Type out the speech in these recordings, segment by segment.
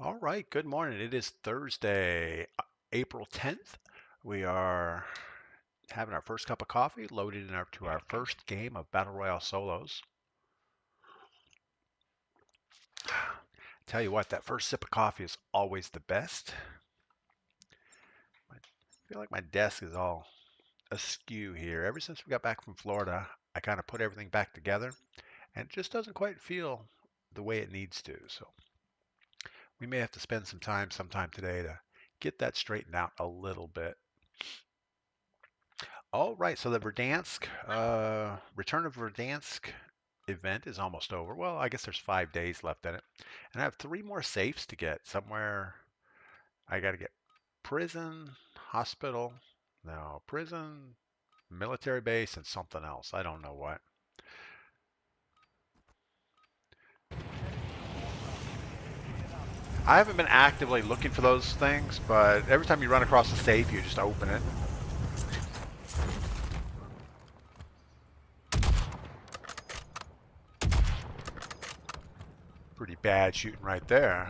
All right, good morning. It is Thursday, April 10th. We are having our first cup of coffee, loaded to our first game of Battle Royale Solos. Tell you what, that first sip of coffee is always the best. I feel like my desk is all askew here. Ever since we got back from Florida, I kind of put everything back together, and it just doesn't quite feel the way it needs to. So we may have to spend some time sometime today to get that straightened out a little bit. All right, so the Verdansk, Return of Verdansk event is almost over. Well, I guess there's 5 days left in it. And I have three more safes to get. Somewhere I got to get prison, hospital, no, prison, military base, and something else. I don't know what. I haven't been actively looking for those things, but every time you run across a safe, you just open it. Pretty bad shooting right there.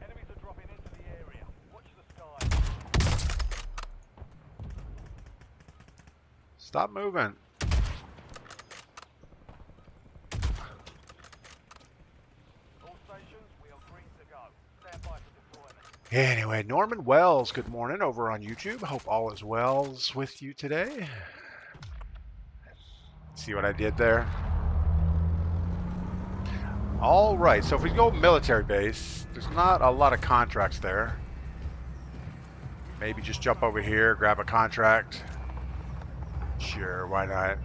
Enemies are dropping into the area. Watch the sky. Stop moving. All stations, we are green to go. Stand by for deployment. Anyway, Norman Wells, good morning over on YouTube. Hope all is well with you today. See what I did there? All right, so if we go military base, there's not a lot of contracts there. Maybe just jump over here, grab a contract. Sure, why not?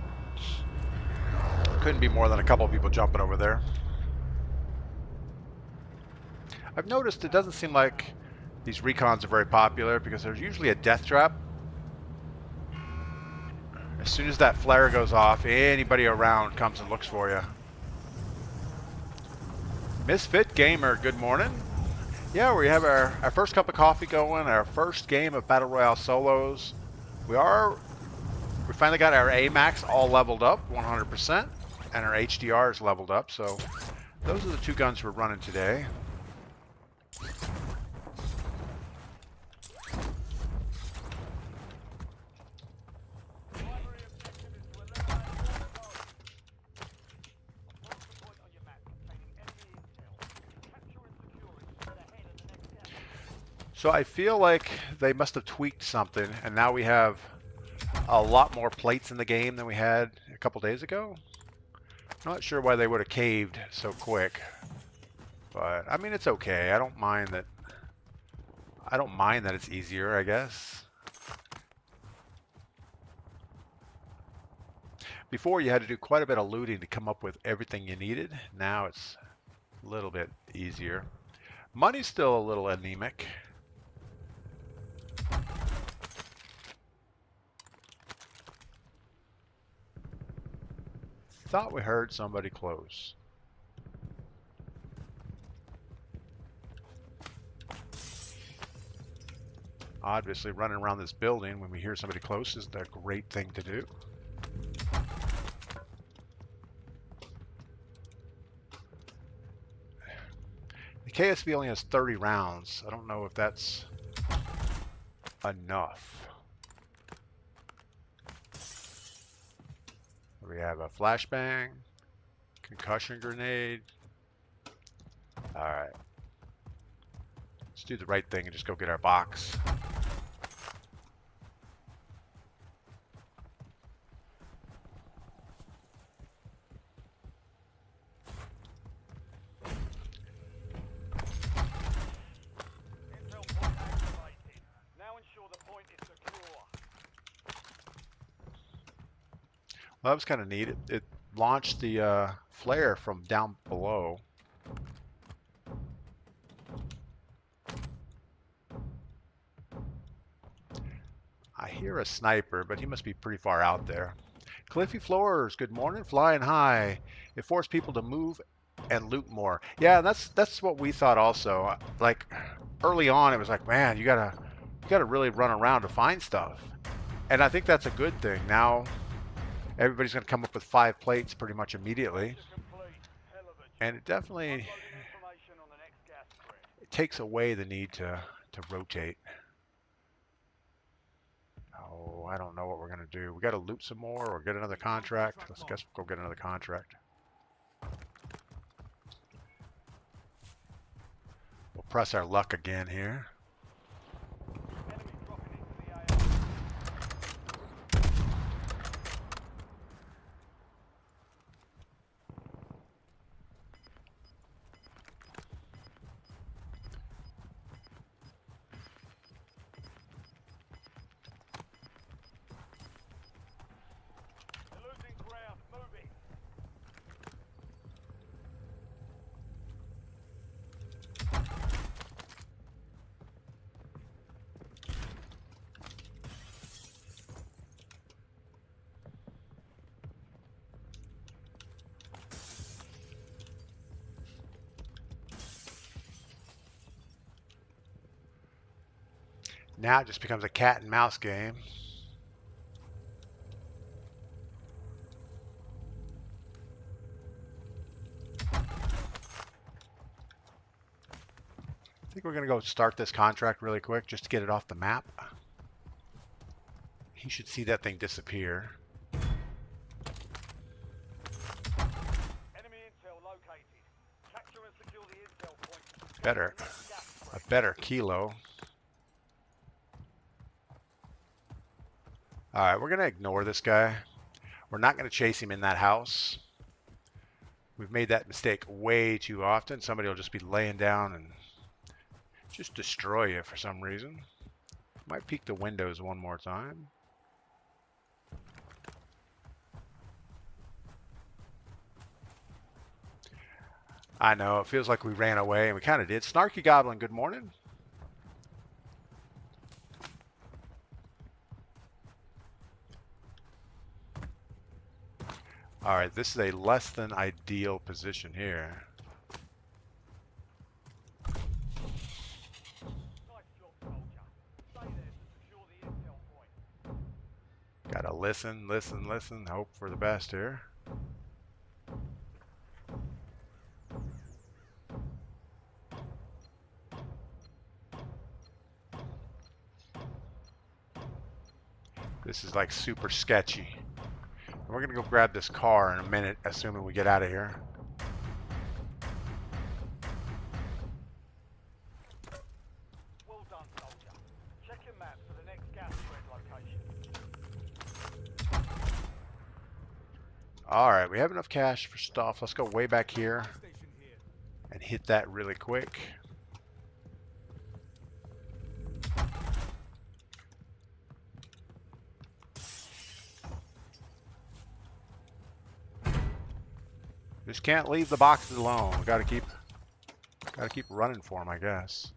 Couldn't be more than a couple of people jumping over there. I've noticed it doesn't seem like these recons are very popular because there's usually a death trap. As soon as that flare goes off, anybody around comes and looks for you. Misfit Gamer, good morning. Yeah, we have our first cup of coffee going, our first game of Battle Royale Solos. We finally got our AMAX all leveled up, 100%, and our HDR is leveled up, so those are the two guns we're running today. Primary objective is to eliminate all foes. Mark the point on your map containing enemy intel. Capture and secure it to get ahead of the next gas. So I feel like they must have tweaked something, and now we have a lot more plates in the game than we had a couple days ago. Not sure why they would have caved so quick, but I mean, it's okay. I don't mind that. I don't mind that it's easier, I guess. Before you had to do quite a bit of looting to come up with everything you needed. Now it's a little bit easier. Money's still a little anemic. Thought we heard somebody close. Obviously, running around this building when we hear somebody close is a great thing to do. The KSV only has 30 rounds. I don't know if that's enough. We have a flashbang, concussion grenade. All right. Let's do the right thing and just go get our box. Intel point activated. Now ensure the point is secure. Well, that was kind of neat. It launched the flare from down below. I hear a sniper, but he must be pretty far out there. Cliffy Floors, good morning, flying high. It forced people to move and loot more. Yeah, that's what we thought also. Like early on, it was like, man, you gotta really run around to find stuff, and I think that's a good thing. Now everybody's going to come up with 5 plates pretty much immediately. Sector complete. Hell of a job. And it definitely Uploading information on the next gas spread. it takes away the need to rotate. Oh, I don't know what we're going to do. We got to loot some more or get another contract. Let's guess we'll go get another contract. We'll press our luck again here. Enemy dropping into the AO. They're losing ground. Moving. Now it just becomes a cat and mouse game. I think we're going to go start this contract really quick just to get it off the map. He should see that thing disappear. Enemy intel located. Capture and secure the intel point. Better. A better kilo. Alright, we're going to ignore this guy. We're not going to chase him in that house. We've made that mistake way too often. Somebody will just be laying down and just destroy you for some reason. Might peek the windows one more time. I know, it feels like we ran away, and we kind of did. Snarky Goblin, good morning. Alright, this is a less than ideal position here. Nice job, soldier. Stay there to secure the intel point. Gotta listen, listen, listen. Hope for the best here. This is like super sketchy. We're gonna go grab this car in a minute, assuming we get out of here. Well done, soldier. Check your map for the next gas spread location. Alright, we have enough cash for stuff. Let's go way back here and hit that really quick. Just can't leave the boxes alone. We gotta keep running for them, I guess.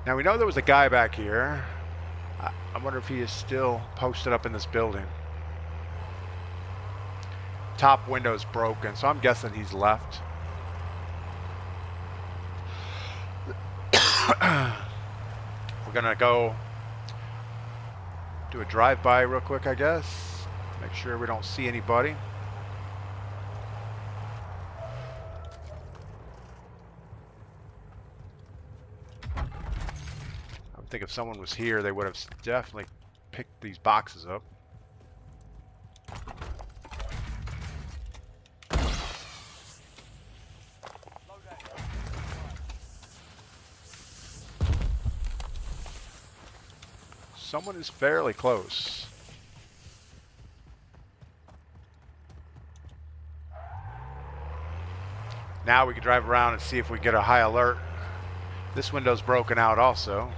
Now we know there was a guy back here. I wonder if he is still posted up in this building. Top window's broken, so I'm guessing he's left. We're gonna go do a drive-by real quick, I guess. Make sure we don't see anybody. I think if someone was here, they would have definitely picked these boxes up. Someone is fairly close. Now we can drive around and see if we get a high alert. This window's broken out also.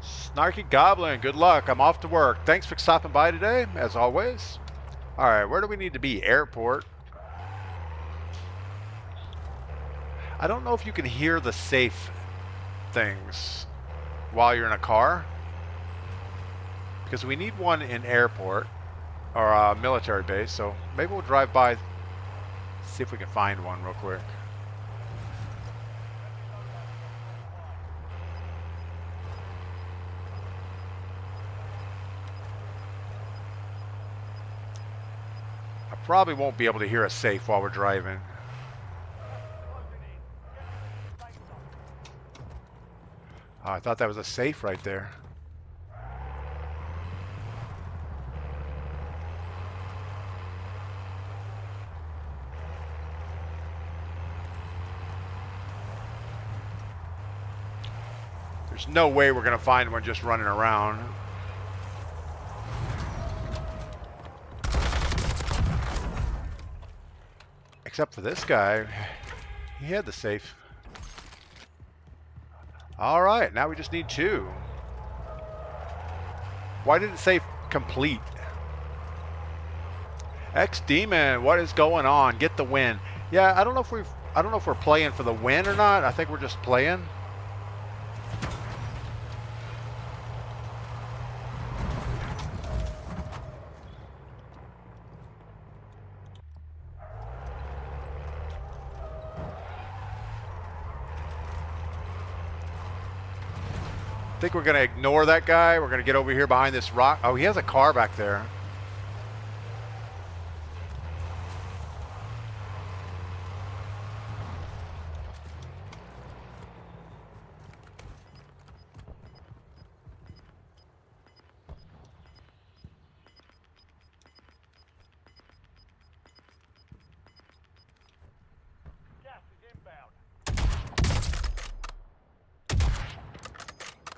Snarky Goblin, good luck. I'm off to work. Thanks for stopping by today, as always. All right, where do we need to be? Airport. I don't know if you can hear the safe things while you're in a car, because we need one in airport or a military base, so maybe we'll drive by, see if we can find one real quick. I probably won't be able to hear a safe while we're driving. Oh, I thought that was a safe right there. There's no way we're going to find one just running around. Except for this guy. He had the safe. All right, now we just need 2. Why did it say complete? X-Demon, what is going on? Get the win. Yeah, I don't know if we're playing for the win or not. I think we're just playing. I think we're going to ignore that guy. We're going to get over here behind this rock. Oh, he has a car back there.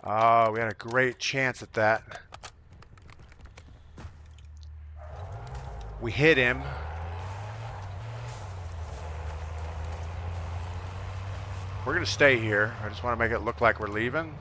Oh, we had a great chance at that. We hit him. We're going to stay here. I just want to make it look like we're leaving.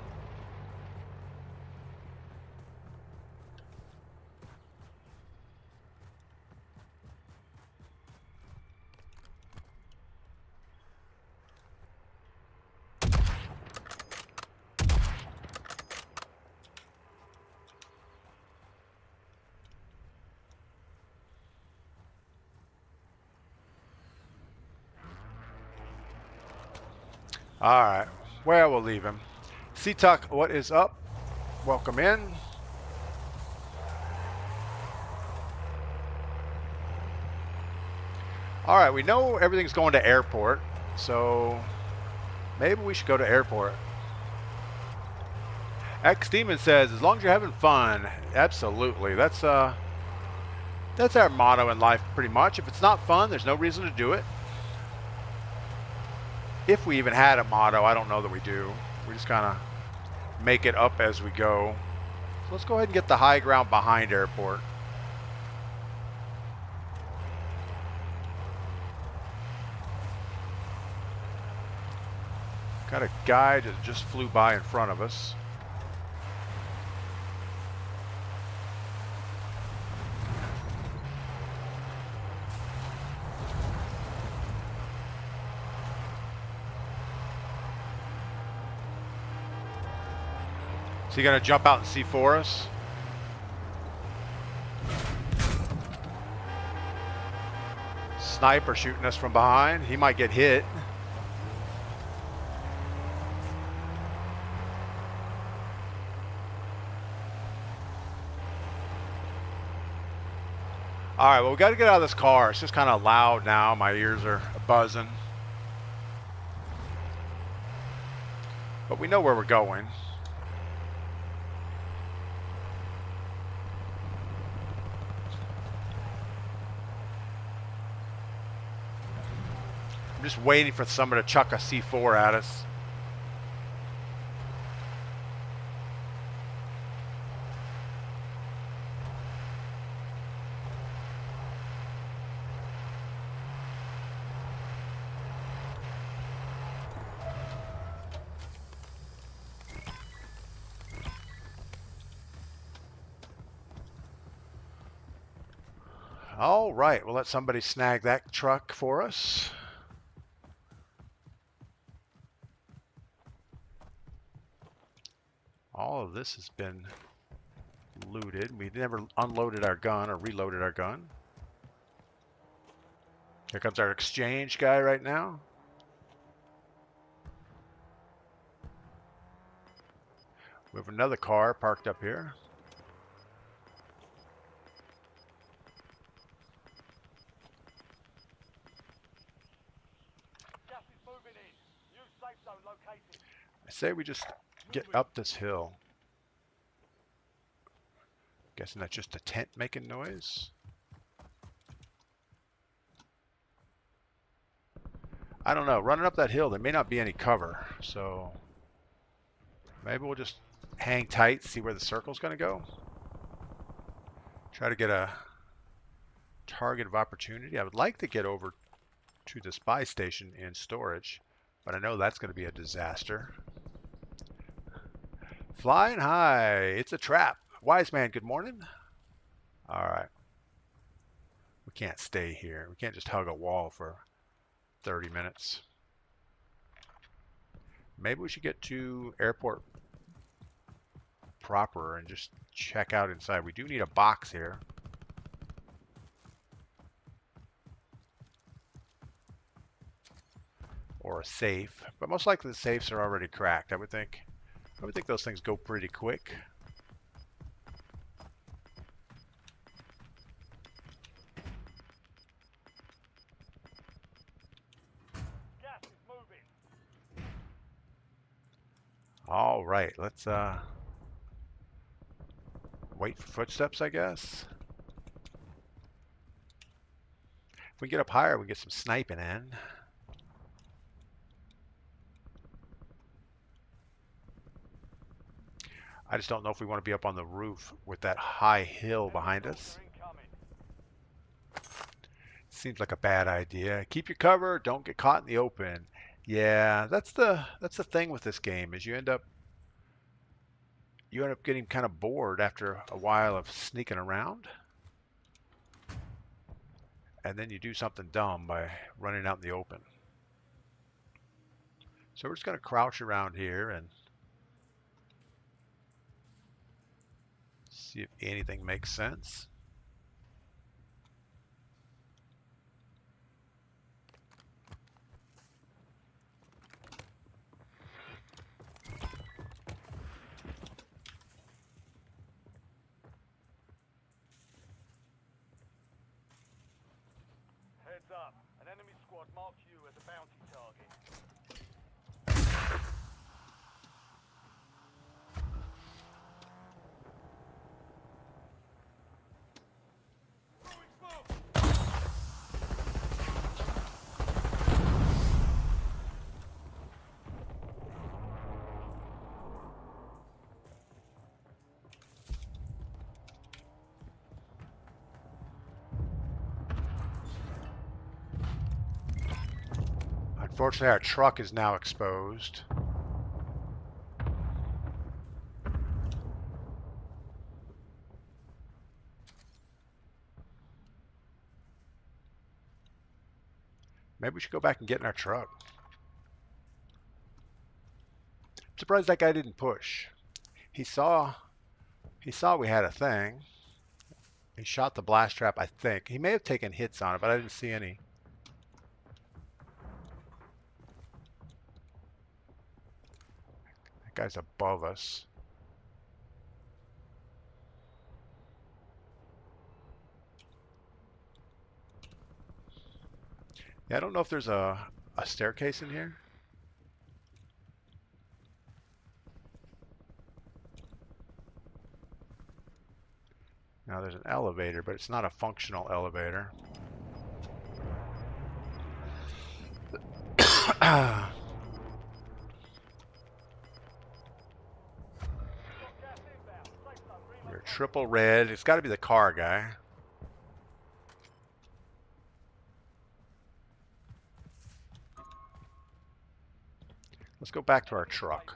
All right. Well, we'll leave him. C-Tuck, what is up? Welcome in. All right, we know everything's going to airport, so maybe we should go to airport. X-Demon says, as long as you're having fun, absolutely. That's our motto in life, pretty much. If it's not fun, there's no reason to do it. If we even had a motto, I don't know that we do. We just kind of make it up as we go. So let's go ahead and get the high ground behind airport. Got a guy that just flew by in front of us. Is he going to jump out and see for us? Sniper shooting us from behind. He might get hit. All right, well, we got to get out of this car. It's just kind of loud now. My ears are buzzing. But we know where we're going. I'm just waiting for someone to chuck a C4 at us. All right, we'll let somebody snag that truck for us. All of this has been looted. We never unloaded our gun or reloaded our gun. Here comes our exchange guy right now. We have another car parked up here. Gas is moving in. New safe zone located. I say we just get up this hill. Guessing that's just a tent making noise. I don't know. Running up that hill, there may not be any cover. So maybe we'll just hang tight, see where the circle's going to go. Try to get a target of opportunity. I would like to get over to the spy station in storage, but I know that's going to be a disaster. Flying high. It's a trap. Wise man, good morning. All right. We can't stay here. We can't just hug a wall for 30 minutes. Maybe we should get to airport proper and just check out inside. We do need a box here. Or a safe, but most likely the safes are already cracked. I would think those things go pretty quick. Gas is moving. All right, let's wait for footsteps, I guess. If we get up higher, we get some sniping in. I just don't know if we want to be up on the roof with that high hill behind us. Seems like a bad idea. Keep your cover, don't get caught in the open. Yeah, that's the thing with this game is you end up getting kind of bored after a while of sneaking around. And then you do something dumb by running out in the open. So we're just going to crouch around here and see if anything makes sense. Heads up. An enemy squad marks you as a bounty target. Unfortunately, our truck is now exposed. Maybe we should go back and get in our truck. I'm surprised that guy didn't push. He saw we had a thing. He shot the blast trap, I think. He may have taken hits on it, but I didn't see any. That guy's above us. Yeah, I don't know if there's a staircase in here. Now there's an elevator, but it's not a functional elevator. You're triple red. It's got to be the car guy. Let's go back to our truck.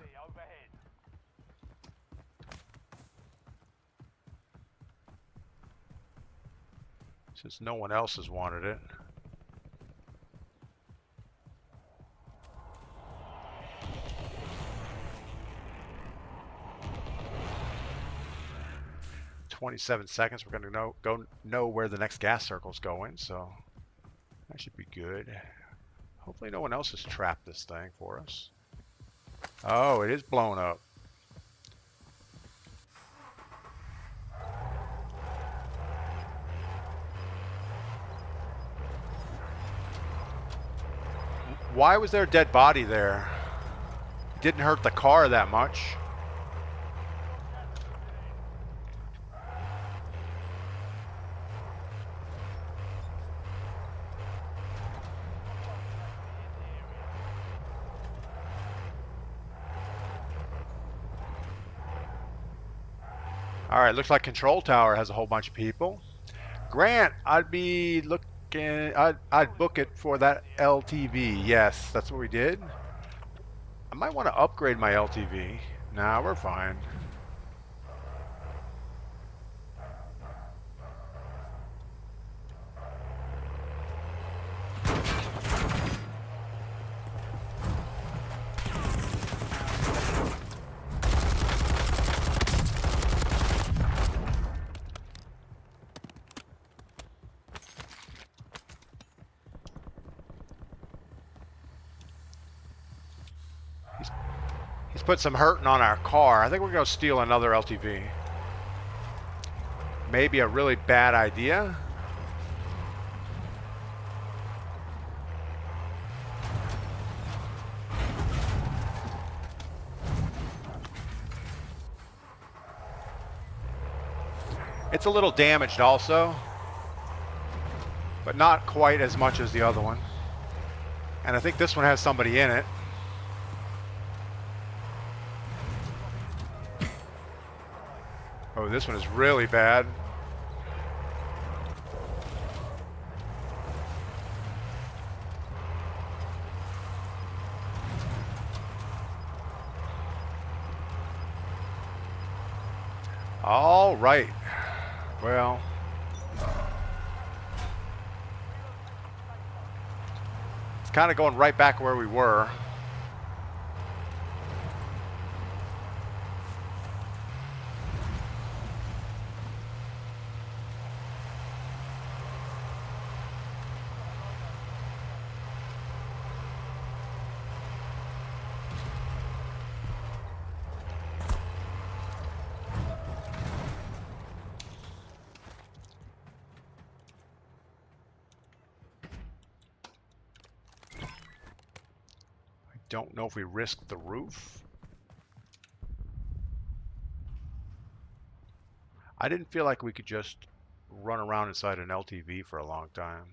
Since no one else has wanted it. "27 seconds. We're going to know where the next gas circle's going. So That should be good. Hopefully no one else has trapped this thing for us. Oh, it is blown up. Why was there a dead body there? It didn't hurt the car that much. All right, looks like Control Tower has a whole bunch of people. Grant, I'd be looking. I'd book it for that LTV. Yes, that's what we did. I might want to upgrade my LTV. Nah, we're fine. He's put some hurting on our car. I think we're going to steal another LTV. Maybe a really bad idea. It's a little damaged also, but not quite as much as the other one. And I think this one has somebody in it. Oh, this one is really bad. All right. Well, it's kind of going right back where we were. Don't know if we risk the roof. I didn't feel like we could just run around inside an LTV for a long time.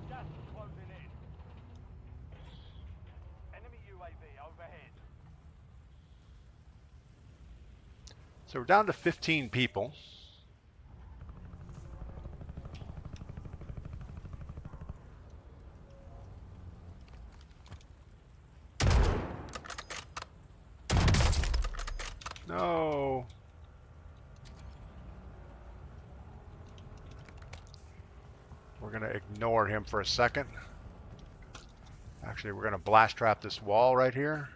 Gas is closing in. Enemy UAV overhead. So we're down to 15 people. No. We're going to ignore him for a second. Actually, we're going to blast trap this wall right here.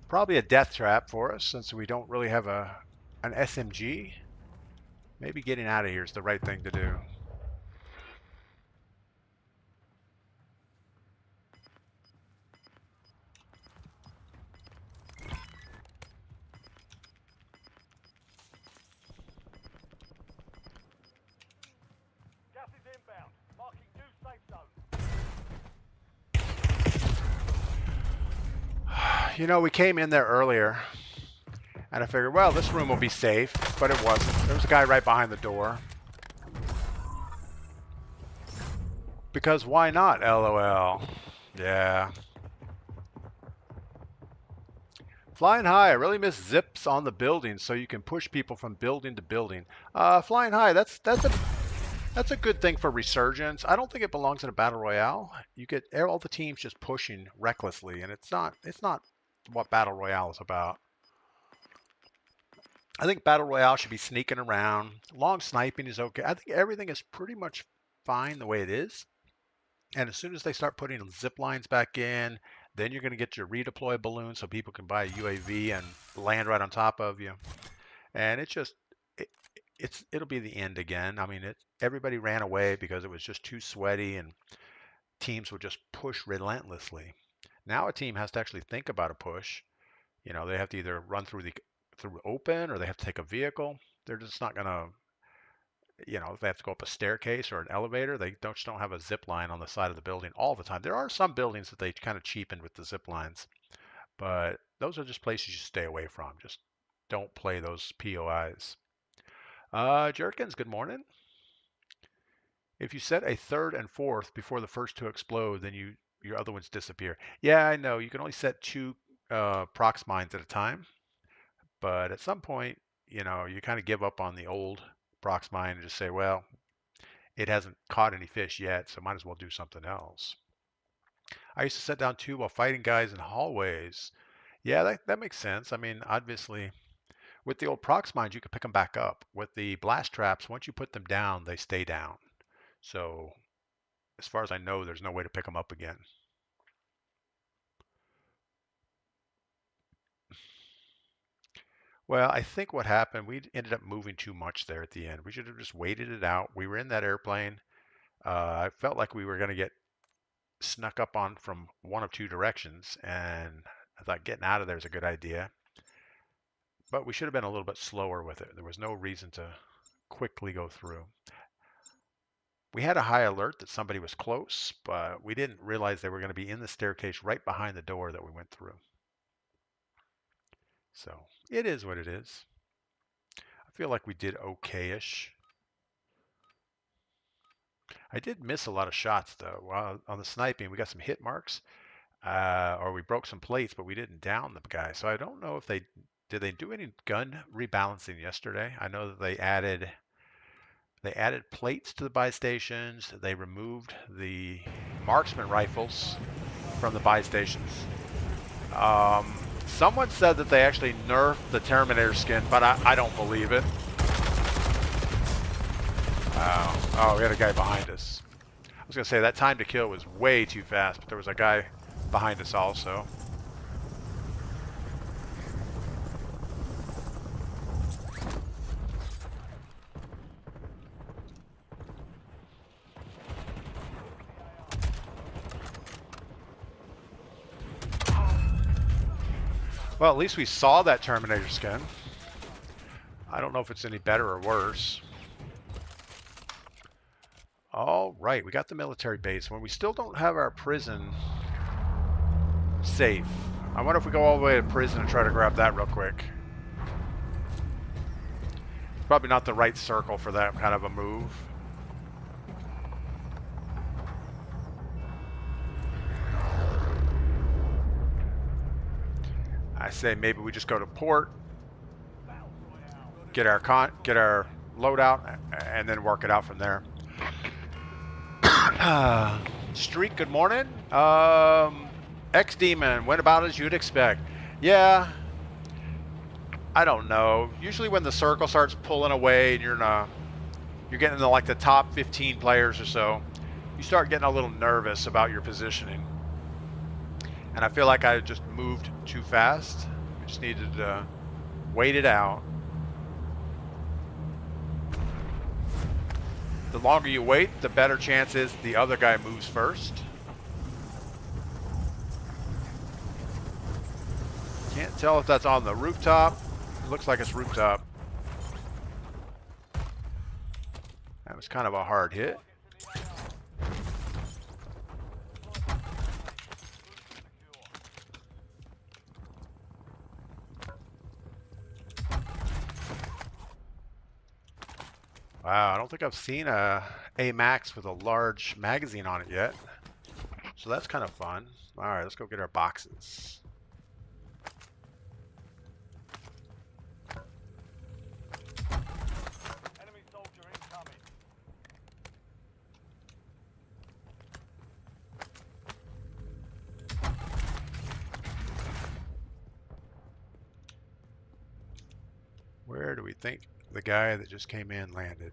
Probably a death trap for us since we don't really have an SMG. Maybe getting out of here is the right thing to do. Gas is inbound. Marking new safe zone. You know, we came in there earlier, and I figured, well, this room will be safe, but it wasn't. There was a guy right behind the door. Because why not, LOL? Yeah. Flying high, I really miss zips on the building so you can push people from building to building. Flying high, that's a good thing for Resurgence. I don't think it belongs in a battle royale. You get all the teams just pushing recklessly, and it's not what Battle Royale is about. I think Battle Royale should be sneaking around. Long sniping is okay. I think everything is pretty much fine the way it is. And as soon as they start putting zip lines back in, then you're going to get your redeploy balloon so people can buy a UAV and land right on top of you. And it's just, it, it'll be the end again. I mean, everybody ran away because it was just too sweaty and teams would just push relentlessly. Now a team has to actually think about a push. You know, they have to either run through open or they have to take a vehicle. They're just not going to, if they have to go up a staircase or an elevator, they just don't have a zip line on the side of the building all the time. There are some buildings that they kind of cheapened with the zip lines, but those are just places you stay away from. Just don't play those POIs. Jerkins, good morning. If you set a third and fourth before the first two explode, then your other ones disappear. Yeah, I know. You can only set two prox mines at a time, but at some point, you kind of give up on the old prox mine and just say, well, it hasn't caught any fish yet, so might as well do something else. I used to set down two while fighting guys in hallways. Yeah, that makes sense. I mean, obviously, with the old prox mines, you could pick them back up. With the blast traps, once you put them down, they stay down. So as far as I know, there's no way to pick them up again. Well, I think what happened, we ended up moving too much there at the end. We should have just waited it out. We were in that airplane. I felt like we were going to get snuck up on from one of two directions, and I thought getting out of there is a good idea. But we should have been a little bit slower with it. There was no reason to quickly go through. We had a high alert that somebody was close, but we didn't realize they were going to be in the staircase right behind the door that we went through. So it is what it is. I feel like we did okay-ish. I did miss a lot of shots though. While on the sniping, we got some hit marks, or we broke some plates, but we didn't down the guy. So I don't know if did they do any gun rebalancing yesterday. I know that they added plates to the buy stations. They removed the marksman rifles from the buy stations. Someone said that they actually nerfed the Terminator skin, but I don't believe it. Oh, we had a guy behind us. I was going to say that time to kill was way too fast, but there was a guy behind us also. Well, at least we saw that Terminator skin. I don't know if it's any better or worse. All right, we got the military base. When we still don't have our prison safe. I wonder if we go all the way to prison and try to grab that real quick. Probably not the right circle for that kind of a move. I say maybe we just go to port, get our loadout, and then work it out from there. Streak, good morning. X-Demon went about as you'd expect. Yeah, I don't know. Usually when the circle starts pulling away and you're getting into like the top 15 players or so, you start getting a little nervous about your positioning. And I feel like I just moved too fast. We just needed to wait it out. The longer you wait, the better chance is the other guy moves first. Can't tell if that's on the rooftop. It looks like it's rooftop. That was kind of a hard hit. Wow, I don't think I've seen a AMAX with a large magazine on it yet. So that's kind of fun. All right, let's go get our boxes. Enemy soldier incoming. Where do we think the guy that just came in landed?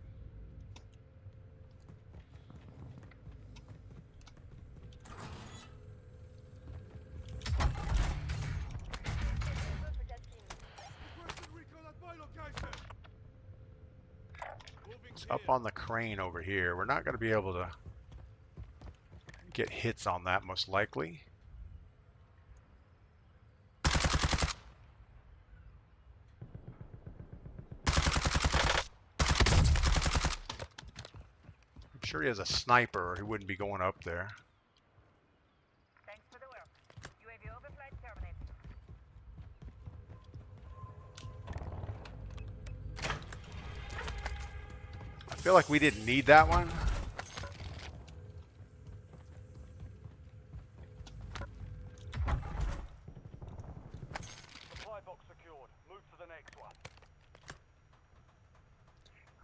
It's up on the crane over here. We're not going to be able to get hits on that most likely. I'm sure he has a sniper or he wouldn't be going up there. Thanks for the work. UAV overflight terminated. I feel like we didn't need that one. Supply box secured. Move to the next one.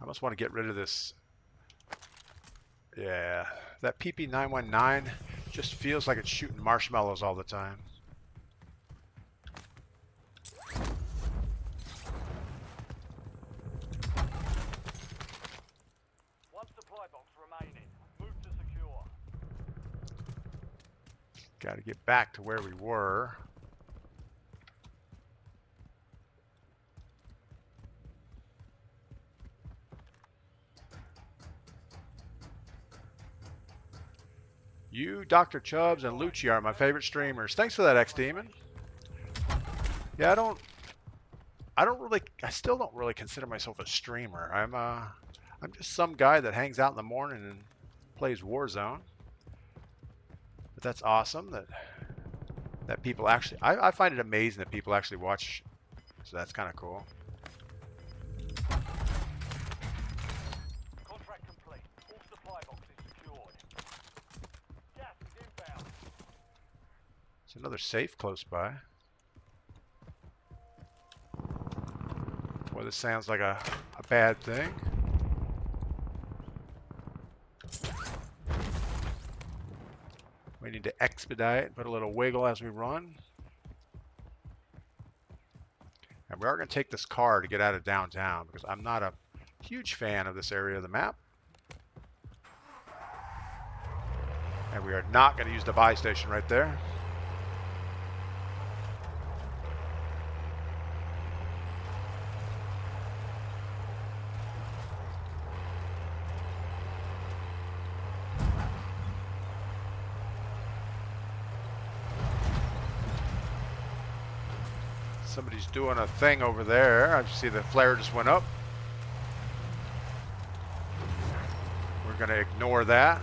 I almost want to get rid of this. Yeah, that PP919 just feels like it's shooting marshmallows all the time. One supply box remaining. Move to secure. Got to get back to where we were. You, Dr. Chubbs, and Lucci are my favorite streamers. Thanks for that, X-Demon. Yeah, I still don't really consider myself a streamer. I'm just some guy that hangs out in the morning and plays Warzone. But that's awesome that people actually, I find it amazing that people actually watch, so that's kind of cool. Contract complete. All supply boxes secured. Gas is inbound. There's another safe close by. Boy, this sounds like a bad thing. We need to expedite, put a little wiggle as we run. And we are going to take this car to get out of downtown because I'm not a huge fan of this area of the map. And we are not going to use the buy station right there. Somebody's doing a thing over there. I see the flare just went up. We're going to ignore that.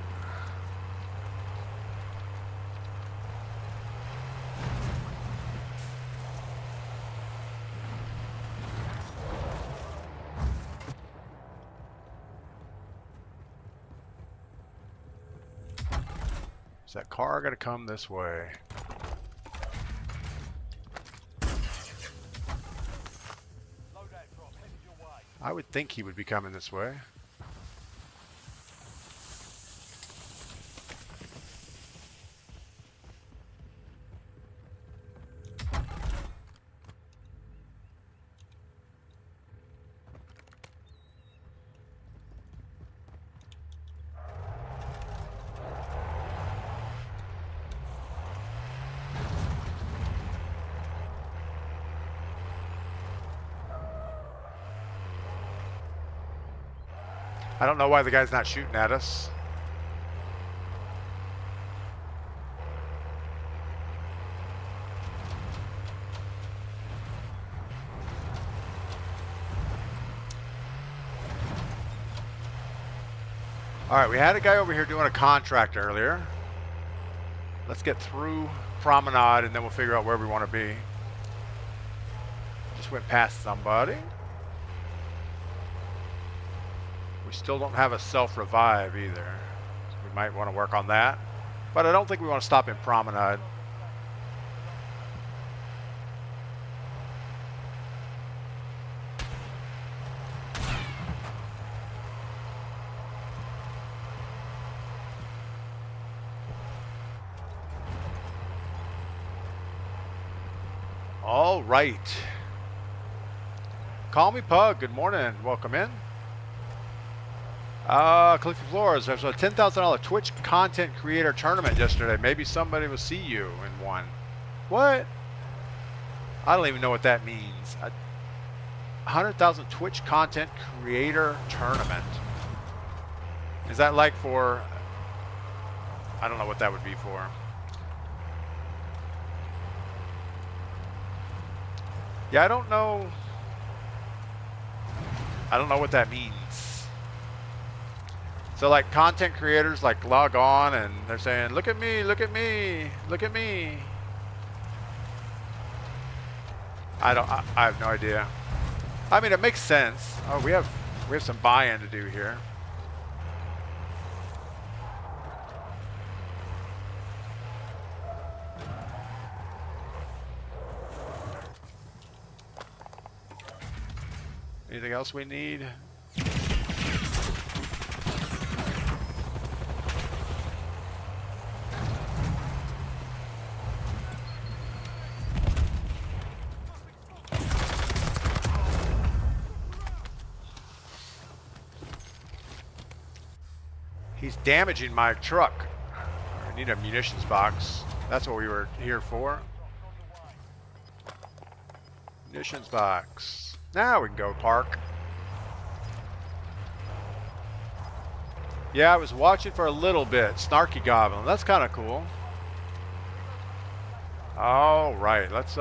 Is that car going to come this way? I would think he would be coming this way. I don't know why the guy's not shooting at us. All right, we had a guy over here doing a contract earlier. Let's get through Promenade and then we'll figure out where we want to be. Just went past somebody. We still don't have a self-revive either. So we might want to work on that. But I don't think we want to stop in Promenade. All right. Call me Pug. Good morning. Welcome in. Cliffy Flores. There's a $10,000 Twitch content creator tournament yesterday. Maybe somebody will see you in one. What? I don't even know what that means. 100,000 Twitch content creator tournament. Is that like for? I don't know what that would be for. Yeah, I don't know. I don't know what that means. So like content creators like log on and they're saying, look at me, look at me, look at me. I have no idea. I mean, it makes sense. Oh, we have some buy-in to do here. Anything else we need? He's damaging my truck. I need a munitions box. That's what we were here for. Munitions box. Now we can go park. Yeah, I was watching for a little bit. Snarky Goblin. That's kind of cool. All right, let's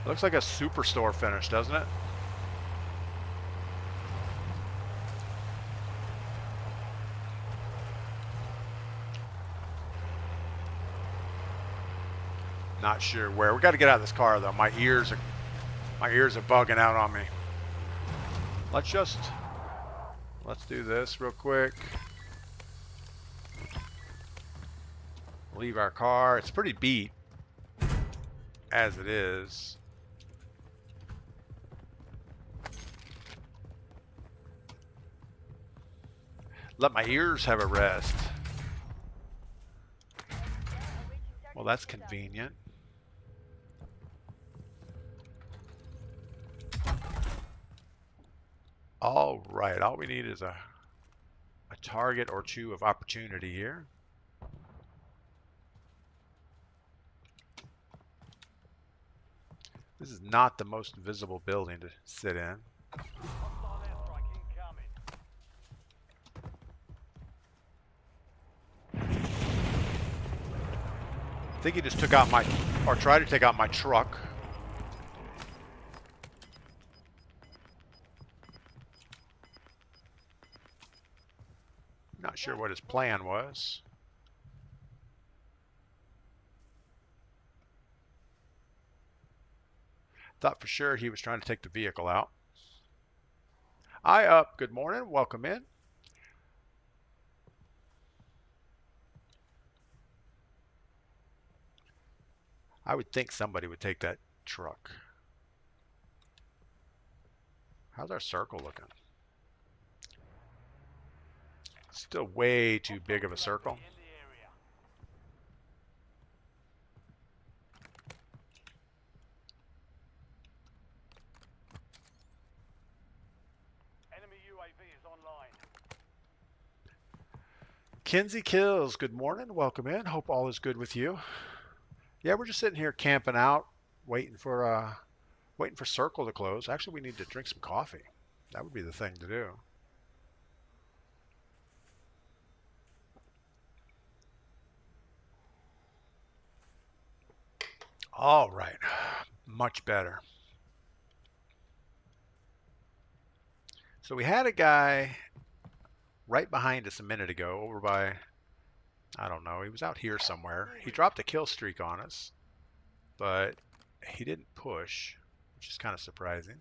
looks like a superstore finish, doesn't it? Not sure where. We got to get out of this car though. My ears are bugging out on me. Let's do this real quick. Leave our car. It's pretty beat as it is. Let my ears have a rest. Well, that's convenient. All right, all we need is a target or two of opportunity here. This is not the most visible building to sit in. I think he just took out or tried to take out my truck. Not sure what his plan was. Thought for sure he was trying to take the vehicle out. Good morning, welcome in. I would think somebody would take that truck. How's our circle looking? Still way too big of a circle. Enemy UAV is online. Kinsey Kills, good morning, welcome in. Hope all is good with you. Yeah, we're just sitting here camping out, waiting for circle to close. Actually, we need to drink some coffee. That would be the thing to do. All right, much better. So we had a guy right behind us a minute ago over by, I don't know, he was out here somewhere. He dropped a kill streak on us, but he didn't push, which is kind of surprising.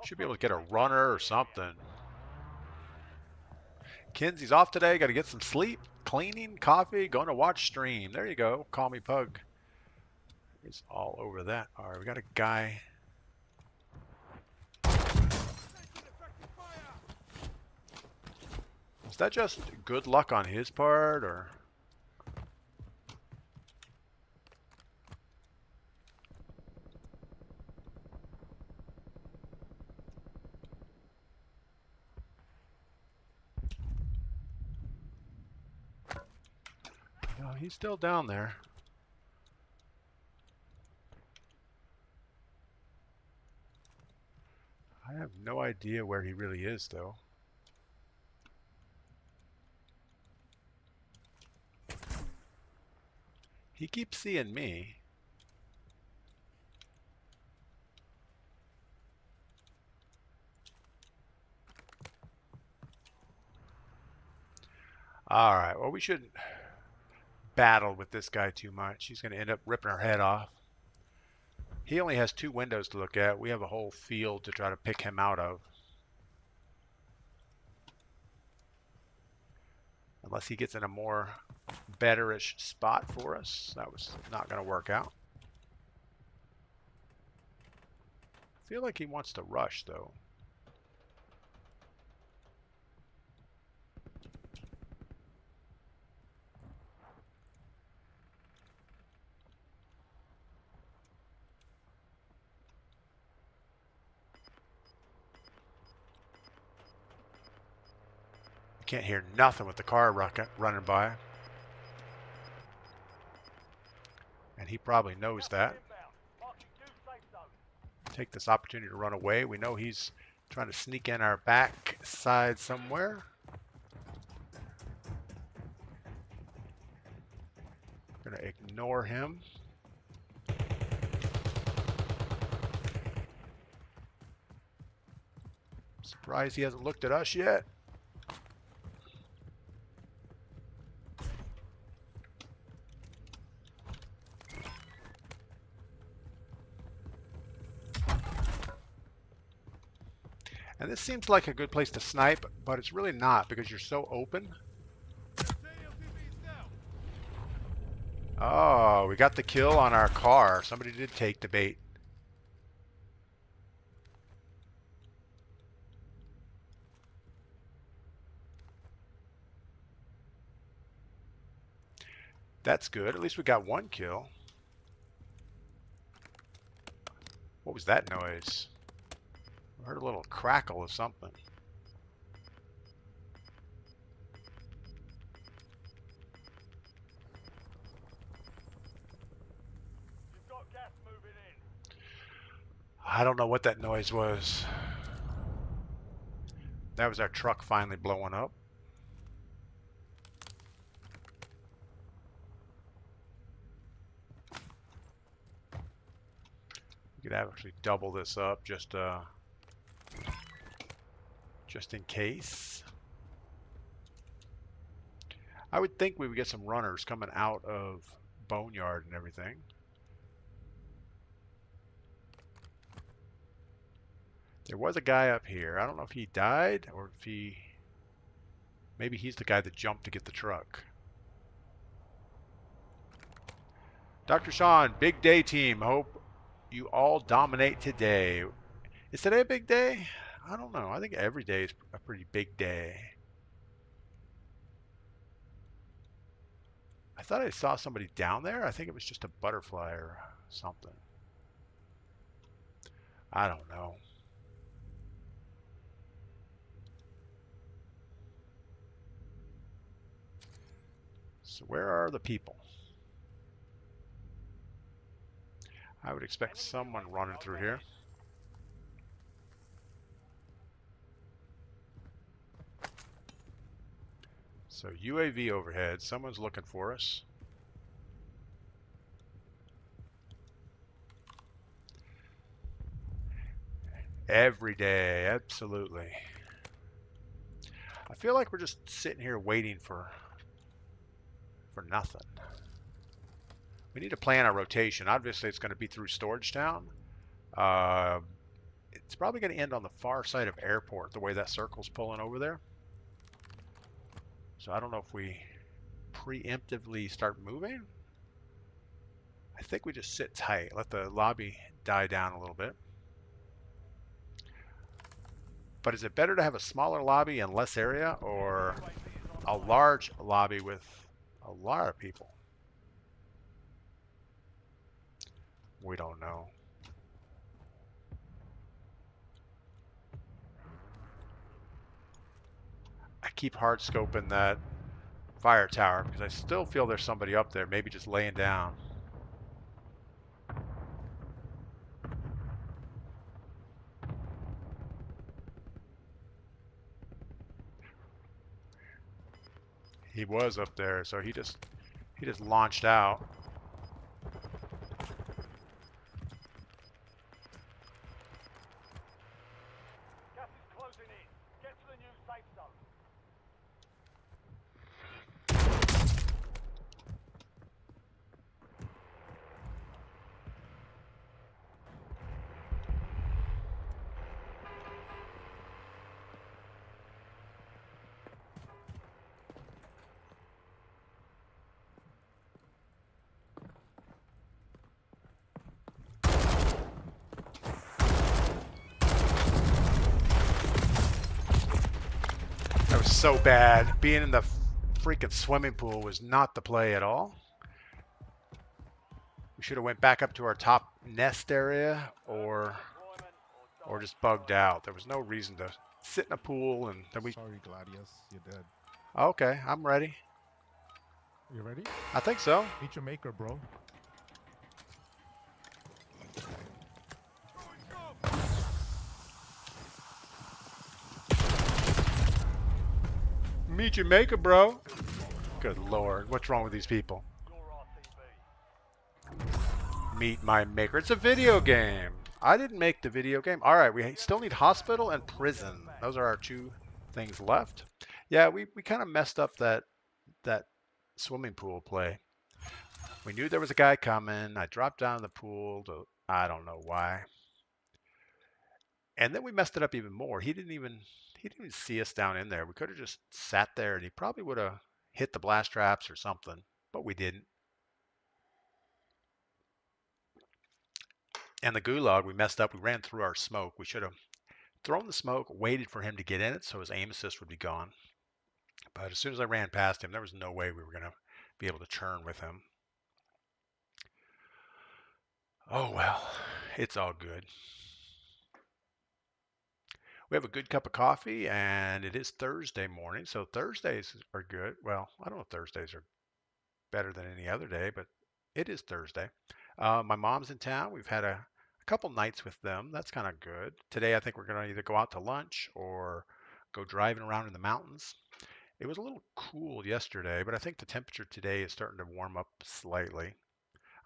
Should be able to get a runner or something. Kinsey's off today. Got to get some sleep, cleaning, coffee, going to watch stream. There you go. Call me Pug. He's all over that. All right, we got a guy. that just good luck on his part, or? No, he's still down there. I have no idea where he really is, though. He keeps seeing me. All right, well, we shouldn't battle with this guy too much. He's going to end up ripping our head off. He only has 2 windows to look at. We have a whole field to try to pick him out of. Unless he gets in a more betterish spot for us. That was not going to work out. I feel like he wants to rush, though. Can't hear nothing with the car running by. And he probably knows that. Take this opportunity to run away. We know he's trying to sneak in our back side somewhere. Gonna ignore him. Surprised he hasn't looked at us yet. And this seems like a good place to snipe, but it's really not because you're so open. Oh, we got the kill on our car. Somebody did take the bait. That's good. At least we got 1 kill. What was that noise? I heard a little crackle of something. You've got gas moving in. I don't know what that noise was. That was our truck finally blowing up. We could actually double this up just in case. I would think we would get some runners coming out of Boneyard and everything. There was a guy up here. I don't know if he died or if he... Maybe he's the guy that jumped to get the truck. Dr. Sean, big day team. Hope you all dominate today. Is today a big day? I don't know. I think every day is a pretty big day. I thought I saw somebody down there. I think it was just a butterfly or something. I don't know. So where are the people? I would expect someone running through here. So UAV overhead. Someone's looking for us. Every day, absolutely. I feel like we're just sitting here waiting for nothing. We need to plan our rotation. Obviously, it's going to be through Storage Town. It's probably going to end on the far side of Airport, the way that circle's pulling over there. So I don't know if we preemptively start moving. I think we just sit tight, let the lobby die down a little bit. But is it better to have a smaller lobby and less area, or a large lobby with a lot of people. We don't know. I keep hard scoping that fire tower because I still feel there's somebody up there, maybe just laying down. He was up there, so he just launched out. Gas is closing in. Get to the new safe zone. That was so bad. Being in the freaking swimming pool was not the play at all. We should have went back up to our top nest area or just bugged out. There was no reason to sit in a pool and then we. Sorry, Gladius, you're dead. Okay, I'm ready. You ready? I think so. Meet your maker, bro. Meet your maker, bro. Good lord, what's wrong with these people? Your RTV. Meet my maker. It's a video game. I didn't make the video game. All right, we still need hospital and prison. Those are our two things left. Yeah, we kind of messed up that swimming pool play. We knew there was a guy coming. I dropped down in the pool to, I don't know why. And then we messed it up even more. He didn't even see us down in there. We could have just sat there and he probably would have hit the blast traps or something, but we didn't. And the gulag, we messed up. We ran through our smoke. We should have thrown the smoke, waited for him to get in it so his aim assist would be gone. But as soon as I ran past him, there was no way we were going to be able to churn with him. Oh well, it's all good. We have a good cup of coffee, and it is Thursday morning, so Thursdays are good. Well, I don't know if Thursdays are better than any other day, but it is Thursday. My mom's in town. We've had a couple nights with them. That's kind of good. Today, I think we're going to either go out to lunch or go driving around in the mountains. It was a little cool yesterday, but I think the temperature today is starting to warm up slightly.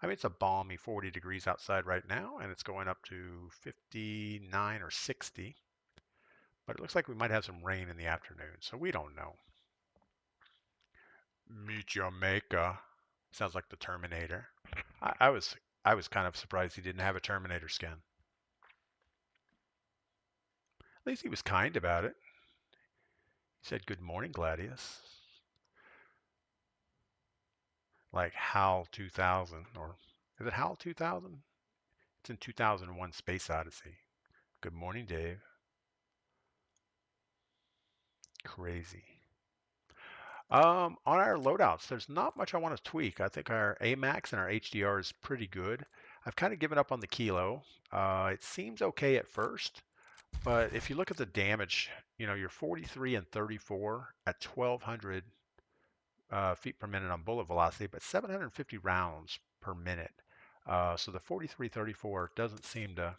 I mean, it's a balmy 40 degrees outside right now, and it's going up to 59 or 60. But it looks like we might have some rain in the afternoon, so we don't know. Meet your maker. Sounds like the Terminator. I was kind of surprised he didn't have a Terminator skin. At least he was kind about it. He said, "Good morning, Gladius." Like HAL 2000, or is it HAL 2000? It's in 2001 Space Odyssey. Good morning, Dave. Crazy. On our loadouts, there's not much I want to tweak. I think our AMAX and our HDR is pretty good. I've kind of given up on the kilo. It seems okay at first, but if you look at the damage, you're 43 and 34 at 1200 feet per minute on bullet velocity, but 750 rounds per minute. So the 43-34 doesn't seem to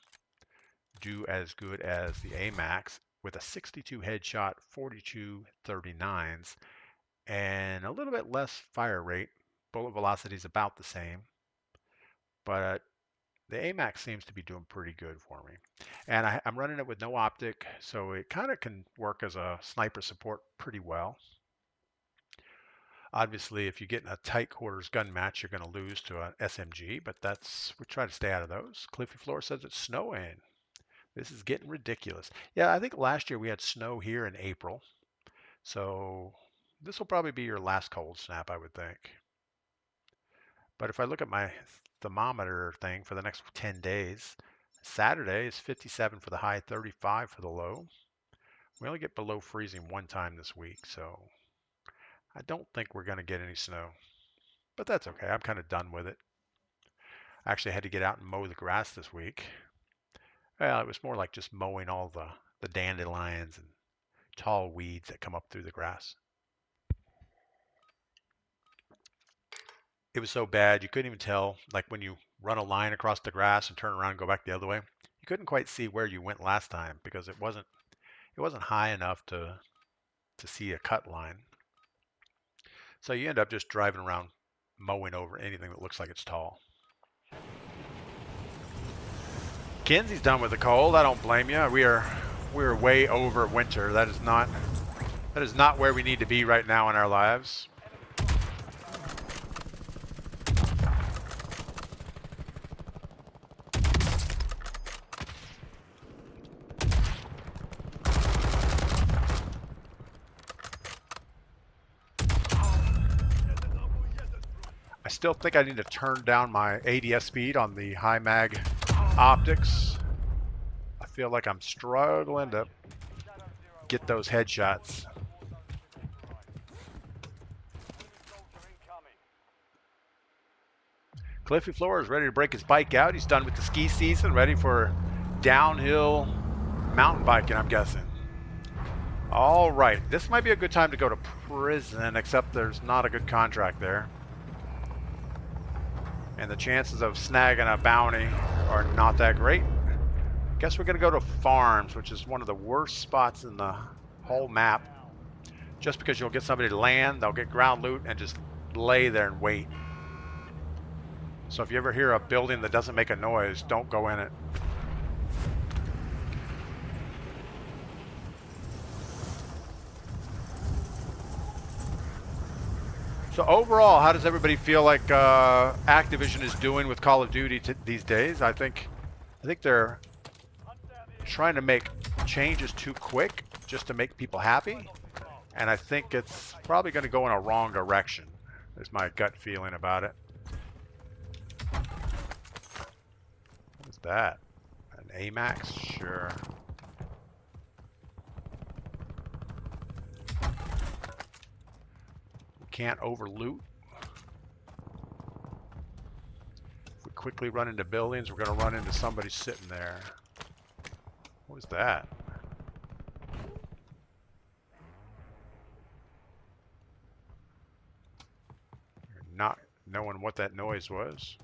do as good as the AMAX with a 62 headshot, 42 39s, and a little bit less fire rate. Bullet velocity is about the same, but the AMAX seems to be doing pretty good for me. And I'm running it with no optic, so it kind of can work as a sniper support pretty well. Obviously, if you get in a tight quarters gun match, you're going to lose to an SMG, but we try to stay out of those. Cliffy Floor says it's snowing. This is getting ridiculous. Yeah, I think last year we had snow here in April, so this will probably be your last cold snap, I would think. But if I look at my thermometer thing for the next 10 days, Saturday is 57 for the high, 35 for the low. We only get below freezing one time this week, so I don't think we're going to get any snow, but that's okay. I'm kind of done with it. I actually had to get out and mow the grass this week. Well, it was more like just mowing all the dandelions and tall weeds that come up through the grass. It was so bad you couldn't even tell, like when you run a line across the grass and turn around and go back the other way, you couldn't quite see where you went last time because it wasn't high enough to see a cut line. So you end up just driving around mowing over anything that looks like it's tall. Kenzie's done with the cold. I don't blame you. We're way over winter. That is not where we need to be right now in our lives. I still think I need to turn down my ADS speed on the high mag optics. I feel like I'm struggling to get those headshots. Cliffy Floor is ready to break his bike out. He's done with the ski season, ready for downhill mountain biking, I'm guessing. All right, this might be a good time to go to prison, except there's not a good contract there. And the chances of snagging a bounty are not that great. Guess we're gonna go to farms, which is one of the worst spots in the whole map. Just because you'll get somebody to land, they'll get ground loot and just lay there and wait. So if you ever hear a building that doesn't make a noise, don't go in it. So overall, how does everybody feel like Activision is doing with Call of Duty these days? I think they're trying to make changes too quick just to make people happy, and I think it's probably going to go in a wrong direction. Is my gut feeling about it. What is that? An AMAX? Sure. Can't over loot. If we quickly run into buildings, we're going to run into somebody sitting there. What was that? You're not knowing what that noise was.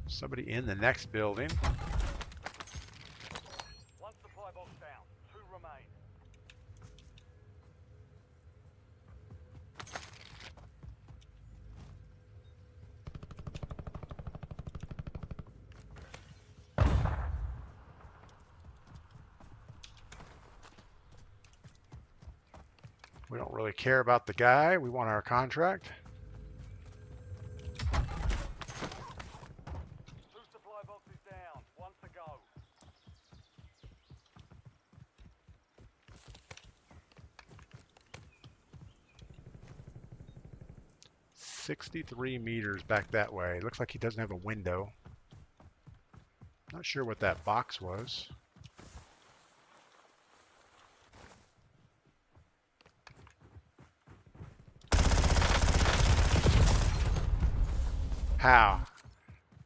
Somebody in the next building. One supply box down. 2 remain. We don't really care about the guy. We want our contract. Down. 1 to go. $63 meters back that way. Looks like he doesn't have a window. Not sure what that box was.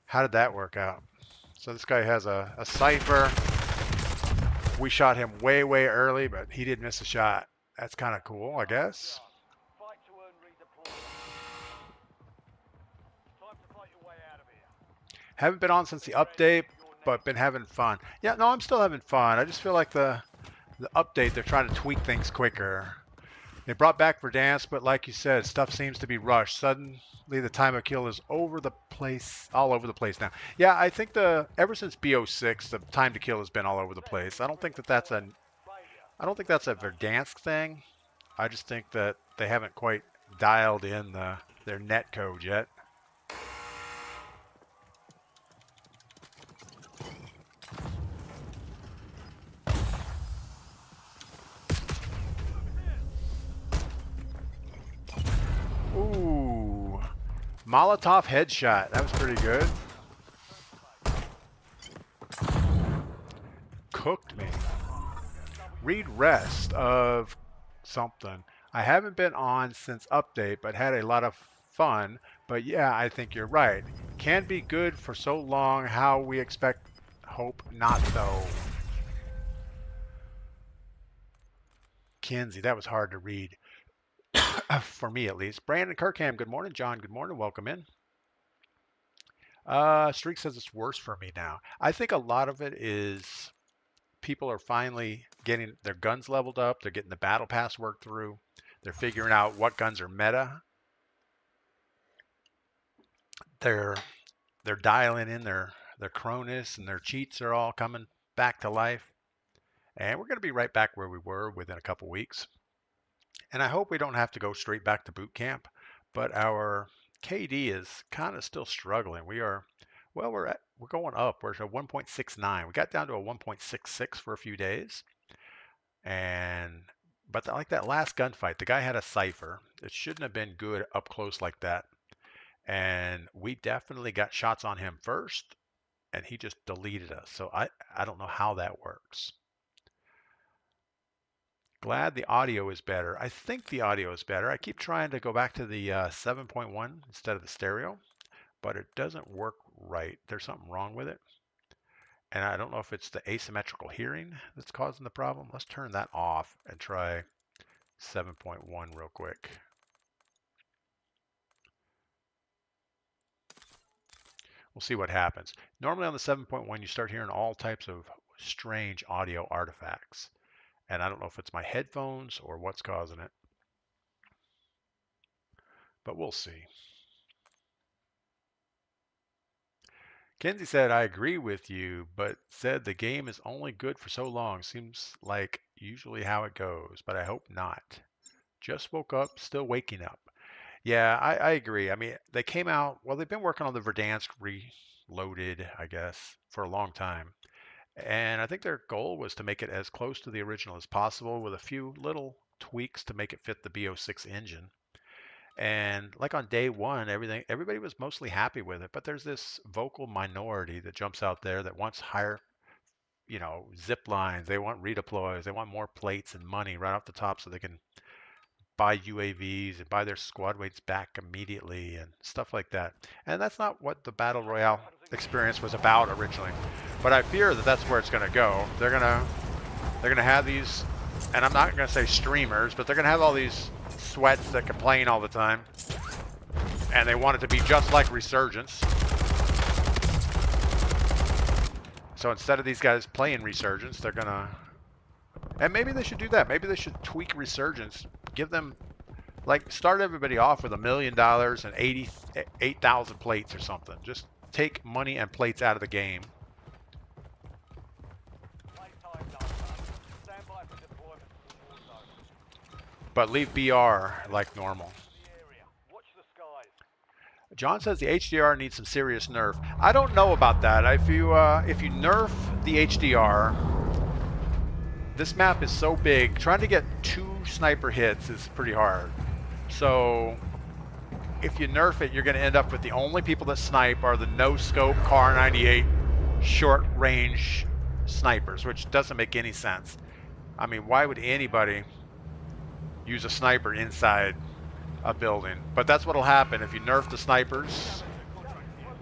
How did that work out? So this guy has a Cypher. We shot him way early, but he did miss a shot. That's kind of cool, I guess. Fight to earn redeployment. Time to fight your way out of here. Haven't been on since the update, but been having fun. Yeah, no, I'm still having fun. I just feel like the update, they're trying to tweak things quicker. They brought back Verdansk, but like you said, stuff seems to be rushed. Suddenly the time of kill is all over the place now. Yeah, I think ever since BO6, the time to kill has been all over the place. I don't think that's a Verdansk thing. I just think that they haven't quite dialed in their net code yet. Molotov headshot. That was pretty good. Cooked me. Read rest of something. I haven't been on since update, but had a lot of fun. But yeah, I think you're right. Can be good for so long. How we expect, hope not though. Kinsey, that was hard to read. For me at least. Brandon Kirkham, good morning. John, good morning. Welcome in. Streak says it's worse for me now. I think a lot of it is people are finally getting their guns leveled up. They're getting the battle pass worked through. They're figuring out what guns are meta. They're dialing in their Cronus, and their cheats are all coming back to life. And we're going to be right back where we were within a couple weeks. And I hope we don't have to go straight back to boot camp, but our KD is kind of still struggling. We're going up. We're at 1.69. We got down to a 1.66 for a few days. But like that last gunfight, the guy had a cipher. It shouldn't have been good up close like that. And we definitely got shots on him first, and he just deleted us. So I don't know how that works. Glad the audio is better. I think the audio is better. I keep trying to go back to the 7.1 instead of the stereo, but it doesn't work right. There's something wrong with it. And I don't know if it's the asymmetrical hearing that's causing the problem. Let's turn that off and try 7.1 real quick. We'll see what happens. Normally on the 7.1, you start hearing all types of strange audio artifacts. And I don't know if it's my headphones or what's causing it. But we'll see. Kenzie said, I agree with you, but said the game is only good for so long. Seems like usually how it goes, but I hope not. Just woke up, still waking up. Yeah, I agree. I mean, they came out, well, they've been working on the Verdansk Reloaded, I guess, for a long time. And I think their goal was to make it as close to the original as possible with a few little tweaks to make it fit the BO6 engine. And like on day one, everybody was mostly happy with it, but there's this vocal minority that jumps out there that wants higher, zip lines. They want redeploys. They want more plates and money right off the top so they can buy UAVs and buy their squad weights back immediately and stuff like that. And that's not what the Battle Royale experience was about originally. But I fear that that's where it's going to go. They're going to have these, and I'm not going to say streamers, but they're going to have all these sweats that complain all the time. And they want it to be just like Resurgence. So instead of these guys playing Resurgence, they're going to... And maybe they should do that. Maybe they should tweak Resurgence. Give them, start everybody off with $1 million and 8,000 plates or something. Just take money and plates out of the game. But leave BR like normal. John says the HDR needs some serious nerf. I don't know about that. If you nerf the HDR, this map is so big, trying to get 2 sniper hits is pretty hard. So if you nerf it, you're going to end up with the only people that snipe are the no-scope Car 98 short-range snipers, which doesn't make any sense. I mean, why would anybody use a sniper inside a building? But that's what'll happen if you nerf the snipers.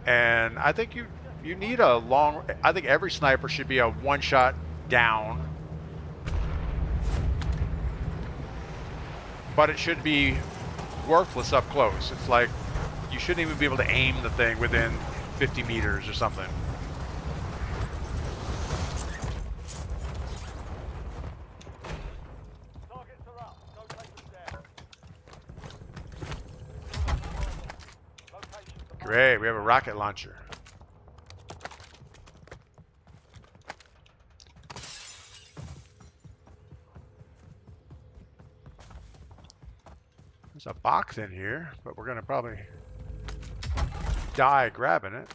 And I think you need a long... I think every sniper should be a one-shot down. But it should be worthless up close. It's like you shouldn't even be able to aim the thing within 50 meters or something. Great, we have a rocket launcher. There's a box in here, but we're gonna probably die grabbing it.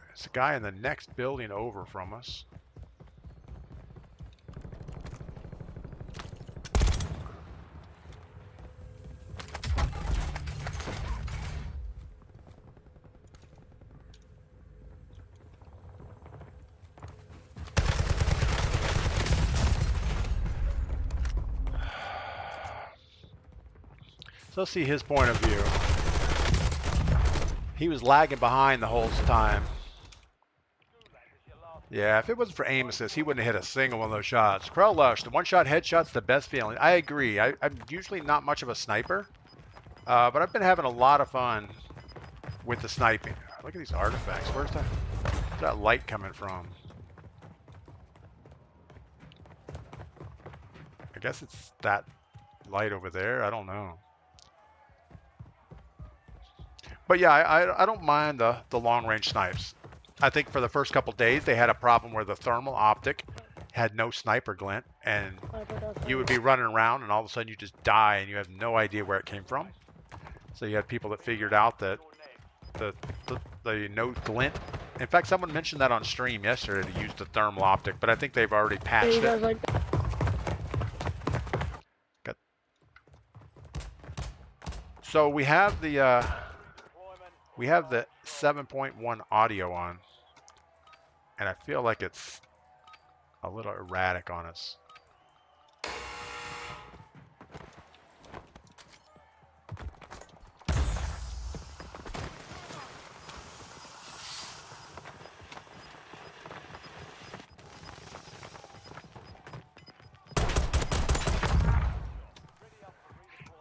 There's a guy in the next building over from us. So let's see his point of view. He was lagging behind the whole time. Yeah, if it wasn't for aim assist, he wouldn't have hit a single one of those shots. Krellush, the one-shot headshot's the best feeling. I agree. I'm usually not much of a sniper, but I've been having a lot of fun with the sniping. Look at these artifacts. Where's that light coming from? I guess it's that light over there. I don't know. But yeah, I don't mind the long-range snipes. I think for the first couple days, they had a problem where the thermal optic had no sniper glint, and you would be running around, and all of a sudden you just die, and you have no idea where it came from. So you had people that figured out that the no glint. In fact, someone mentioned that on stream yesterday to use the thermal optic, but I think they've already patched it. So we have the 7.1 audio on, and I feel like it's a little erratic on us.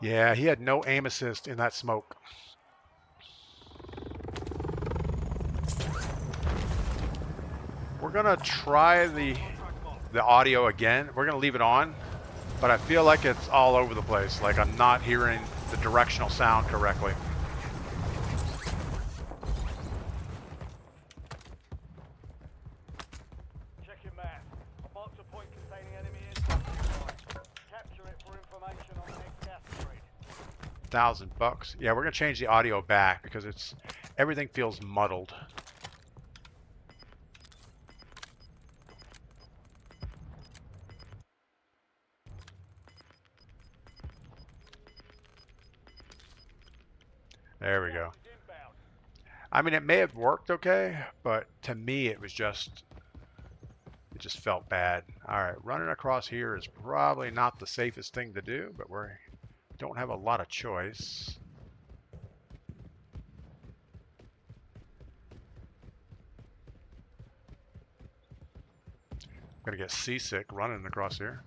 Yeah, he had no aim assist in that smoke. We're gonna try the audio again. We're gonna leave it on, but I feel like it's all over the place. Like I'm not hearing the directional sound correctly. Check your map. I marked a point containing enemy intel. Capture it for information on the next gas grid. $1,000. Yeah, we're gonna change the audio back because everything feels muddled. There we go. I mean, it may have worked okay, but to me it just felt bad. All right, running across here is probably not the safest thing to do, but we don't have a lot of choice. I'm gonna get seasick running across here.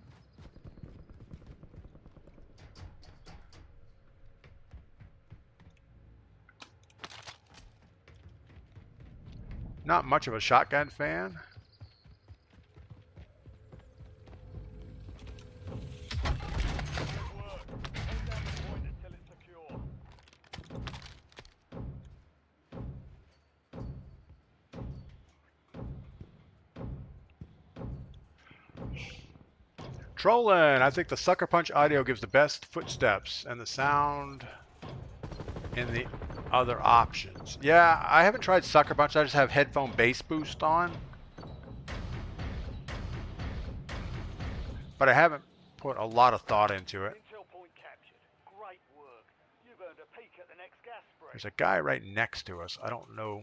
Not much of a shotgun fan. Trolling! I think the Sucker Punch audio gives the best footsteps and the sound in the other options. Yeah, I haven't tried Sucker Punch. I just have headphone bass boost on. But I haven't put a lot of thought into it. Intel point captured. Great work. You've earned a peek at the next gas spread. There's a guy right next to us. I don't know.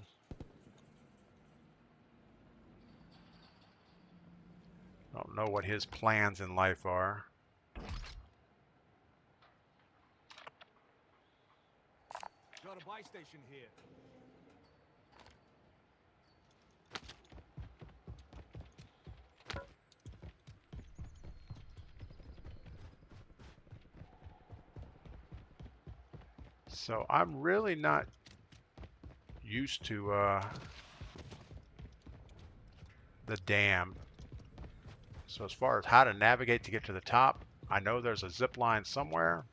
I don't know what his plans in life are. Got a buy station here. So I'm really not used to the dam. So as far as how to navigate to get to the top, I know there's a zip line somewhere,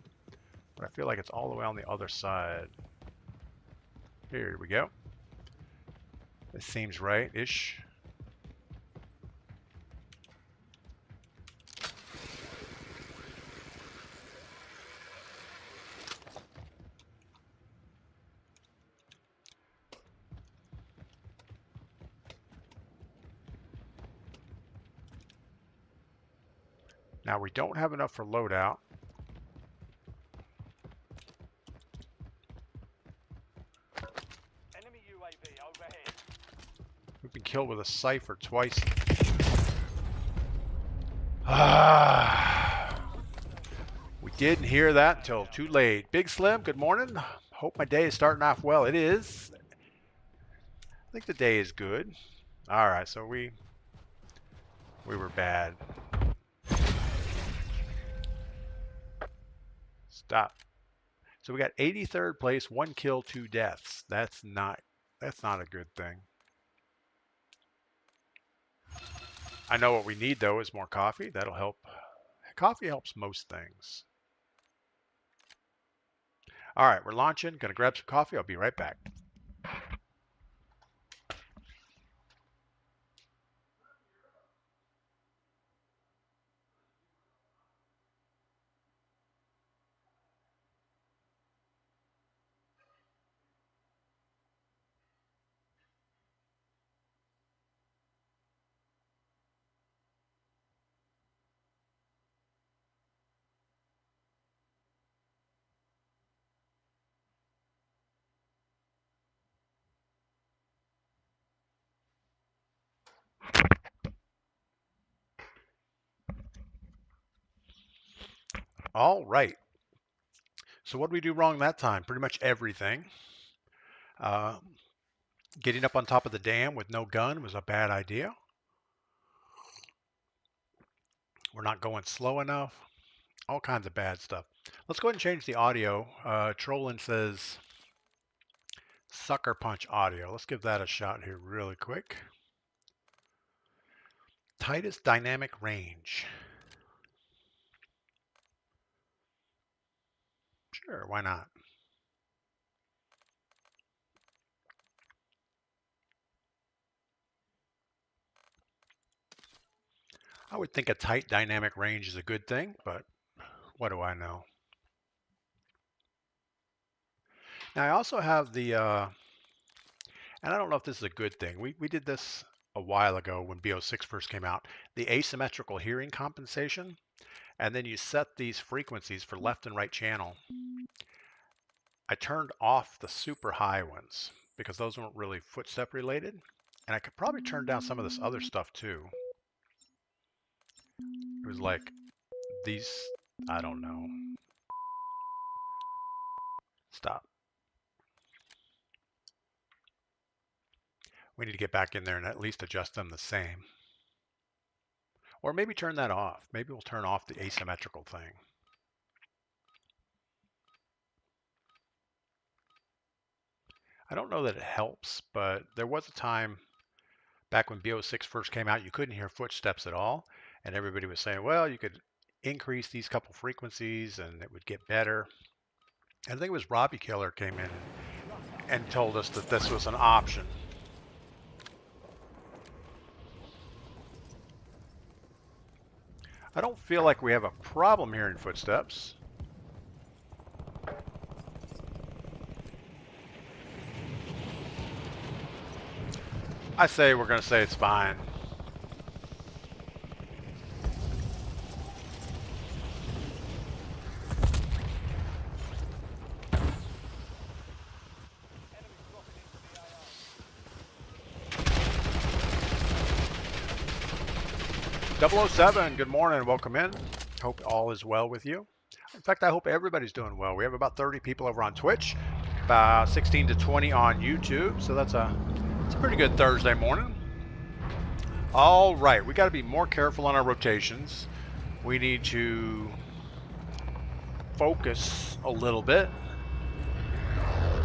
but I feel like it's all the way on the other side. Here we go. This seems right-ish. Now we don't have enough for loadout. Enemy UAV overhead. We've been killed with a Cypher twice. We Didn't hear that until too late. Big Slim, good morning. Hope my day is starting off well. It is. I think the day is good. All right, so we were bad. Stop. So we got 83rd place, 1 kill, 2 deaths. That's not a good thing. I know what we need though is more coffee. That'll help. Coffee helps most things. All right, we're launching. Gonna grab some coffee. I'll be right back. All right. So what did we do wrong that time? Pretty much everything. Getting up on top of the dam with no gun was a bad idea. We're not going slow enough. All kinds of bad stuff. Let's go ahead and change the audio. Trollin says sucker punch audio. Let's give that a shot here really quick. Tightest dynamic range. Sure, why not? I would think a tight dynamic range is a good thing, but what do I know? Now I also have the, and I don't know if this is a good thing. We did this a while ago when BO6 first came out, the asymmetrical hearing compensation, and then you set these frequencies for left and right channel. I turned off the super high ones because those weren't really footstep related, and I could probably turn down some of this other stuff too. It was like these, I don't know. Stop. We need to get back in there and at least adjust them the same. Or maybe turn that off. Maybe we'll turn off the asymmetrical thing. I don't know that it helps, but there was a time back when BO6 first came out, you couldn't hear footsteps at all. And everybody was saying, well, you could increase these couple frequencies and it would get better. And I think it was Robbie Killer came in and told us that this was an option. I don't feel like we have a problem hearing footsteps. I say we're going to say it's fine. .007, good morning, welcome in. Hope all is well with you. In fact, I hope everybody's doing well. We have about 30 people over on Twitch, about 16 to 20 on YouTube, so it's a pretty good Thursday morning. All right, we got to be more careful on our rotations. We need to focus a little bit. I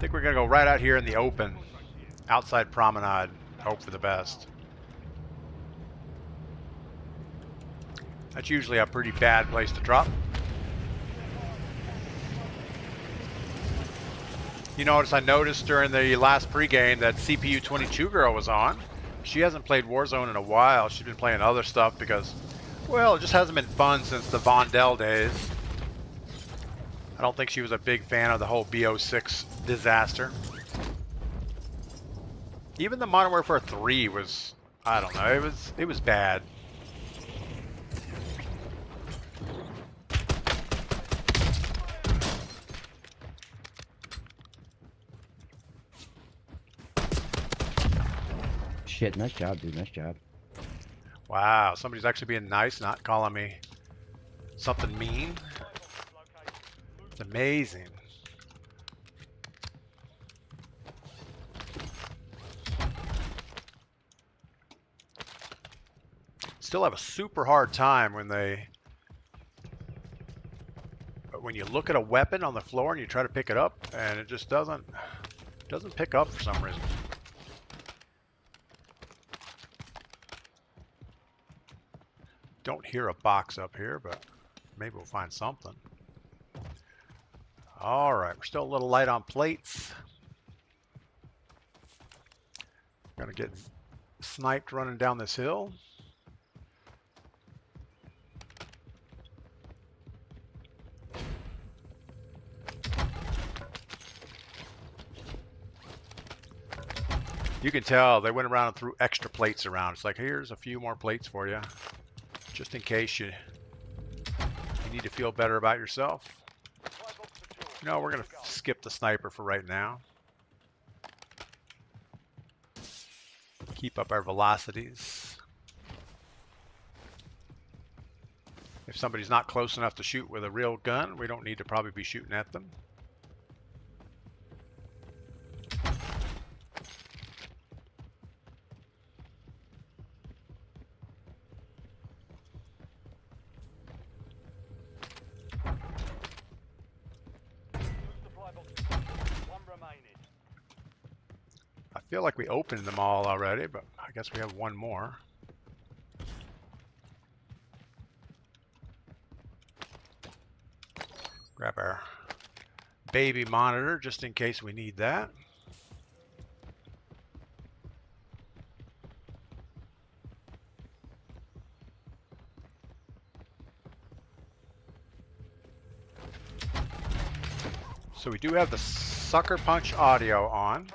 think we're going to go right out here in the open, outside promenade, hope for the best. That's usually a pretty bad place to drop. You notice I noticed during the last pregame that CPU 22 girl was on. She hasn't played Warzone in a while. She's been playing other stuff because, well, it just hasn't been fun since the Vondel days. I don't think she was a big fan of the whole BO6 disaster. Even the Modern Warfare 3 was, I don't know, it was bad. Shit, nice job, dude. Nice job. Wow, somebody's actually being nice, not calling me something mean. It's amazing. Still have a super hard time when you look at a weapon on the floor and you try to pick it up and it just doesn't pick up for some reason. Don't hear a box up here, but maybe we'll find something. All right, we're still a little light on plates. Gonna get sniped running down this hill. You can tell they went around and threw extra plates around. It's like, here's a few more plates for you, just in case you need to feel better about yourself. No, we're gonna skip the sniper for right now. Keep up our velocities. If somebody's not close enough to shoot with a real gun, we don't need to probably be shooting at them. I feel like we opened them all already, but I guess we have one more. Grab our baby monitor just in case we need that. So we do have the Sucker Punch audio on.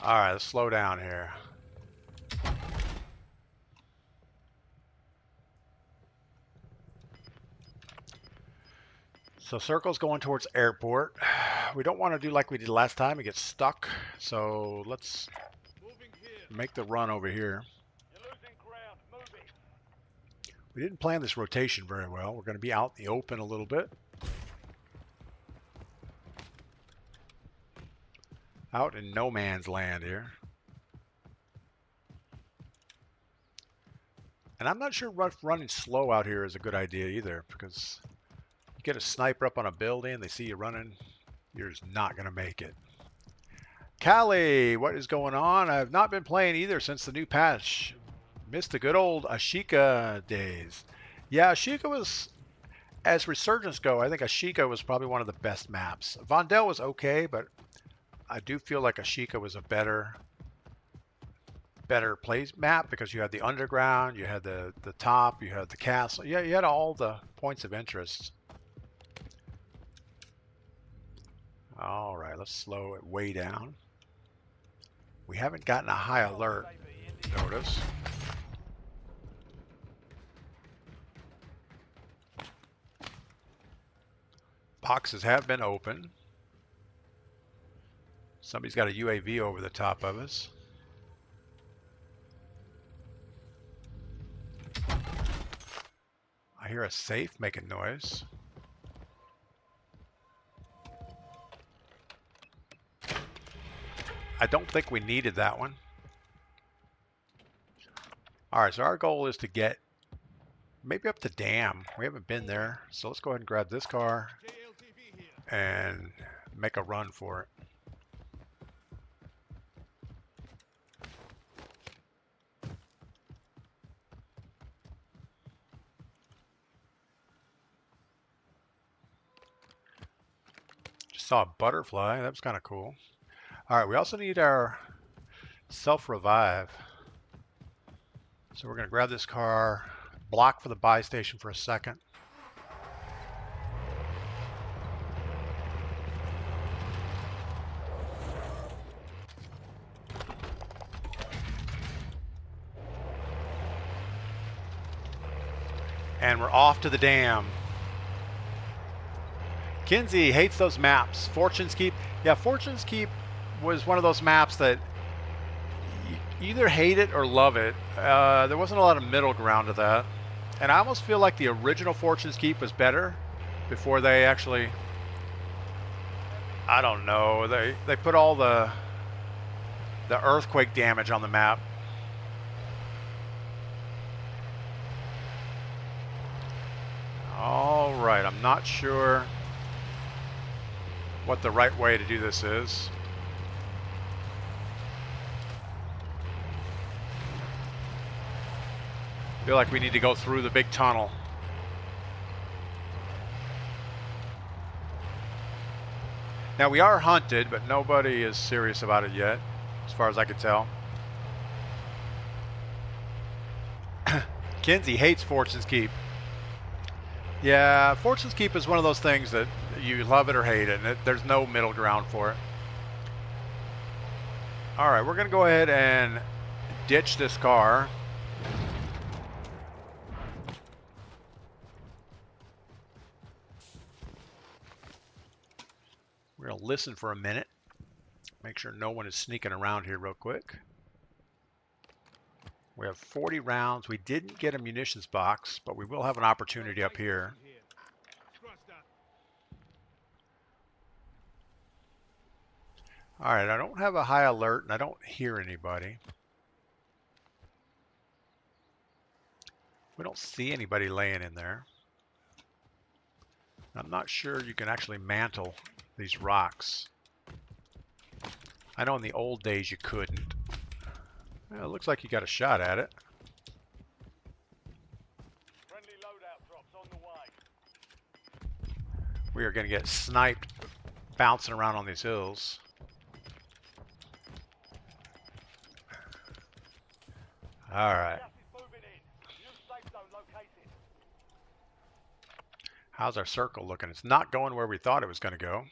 All right, let's slow down here. So circle's going towards airport. We don't want to do like we did last time and get stuck. So let's make the run over here. We didn't plan this rotation very well. We're going to be out in the open a little bit. Out in no man's land here. And I'm not sure running slow out here is a good idea either, because you get a sniper up on a building, they see you running, you're just not going to make it. Callie, what is going on? I've not been playing either since the new patch. Missed the good old Ashika days. Yeah, Ashika was, as resurgence go, I think Ashika was probably one of the best maps. Vondel was okay, but I do feel like Ashika was a better place map, because you had the underground, you had the top, you had the castle. Yeah, you had all the points of interest. All right, let's slow it way down. We haven't gotten a high alert notice. Boxes have been opened. Somebody's got a UAV over the top of us. I hear a safe making noise. I don't think we needed that one. All right, so our goal is to get maybe up to Dam. We haven't been there, so let's go ahead and grab this car and make a run for it. Just saw a butterfly. That was kind of cool. All right, we also need our self-revive. So we're going to grab this car, block for the buy station for a second. And we're off to the dam. Kinsey hates those maps. Fortune's Keep. Yeah, Fortune's Keep was one of those maps that you either hate it or love it. There wasn't a lot of middle ground to that. And I almost feel like the original Fortune's Keep was better before they actually, I don't know, they put all the earthquake damage on the map. All right, I'm not sure what the right way to do this is. I feel like we need to go through the big tunnel. Now we are hunted, but nobody is serious about it yet, as far as I can tell. Kinsey hates Fortune's Keep. Yeah, Fortune's Keep is one of those things that you love it or hate it, and there's no middle ground for it. All right, we're going to go ahead and ditch this car. We're going to listen for a minute. Make sure no one is sneaking around here real quick. We have 40 rounds. We didn't get a munitions box, but we will have an opportunity up here. All right, I don't have a high alert and I don't hear anybody. We don't see anybody laying in there. I'm not sure you can actually mantle these rocks. I know in the old days you couldn't. Well, it looks like you got a shot at it. Friendly loadout drops on the way. We are going to get sniped bouncing around on these hills. All right. Gas is moving in. New safe zone located. How's our circle looking? It's not going where we thought it was going to go.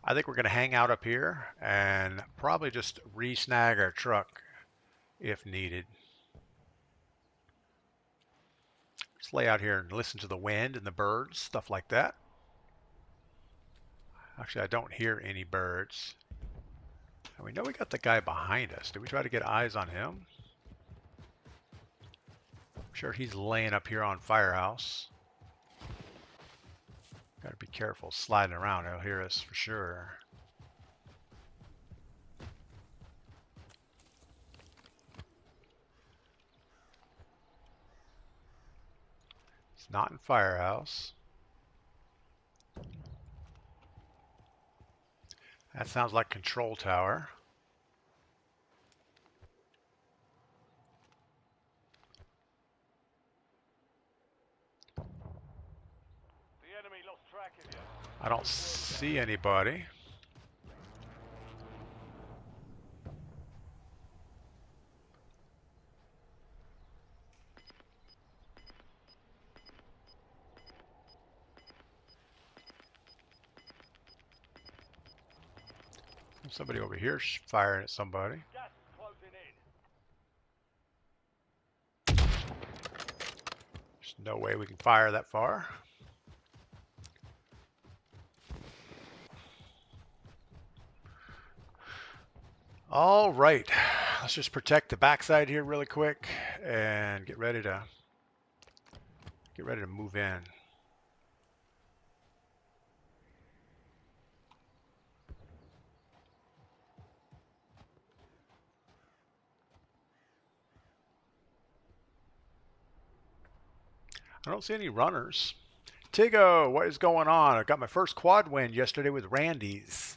I think we're going to hang out up here and probably just re-snag our truck if needed. Just lay out here and listen to the wind and the birds, stuff like that. Actually, I don't hear any birds. And we know we got the guy behind us. Did we try to get eyes on him? I'm sure he's laying up here on Firehouse. Got to be careful sliding around. He'll hear us for sure. It's not in Firehouse. That sounds like Control Tower. I don't see anybody. Somebody over here firing at somebody. Gas is closing in. There's no way we can fire that far. All right, let's just protect the backside here really quick and get ready to move in. I don't see any runners. Tigo, what is going on? I got my first quad win yesterday with Randy's.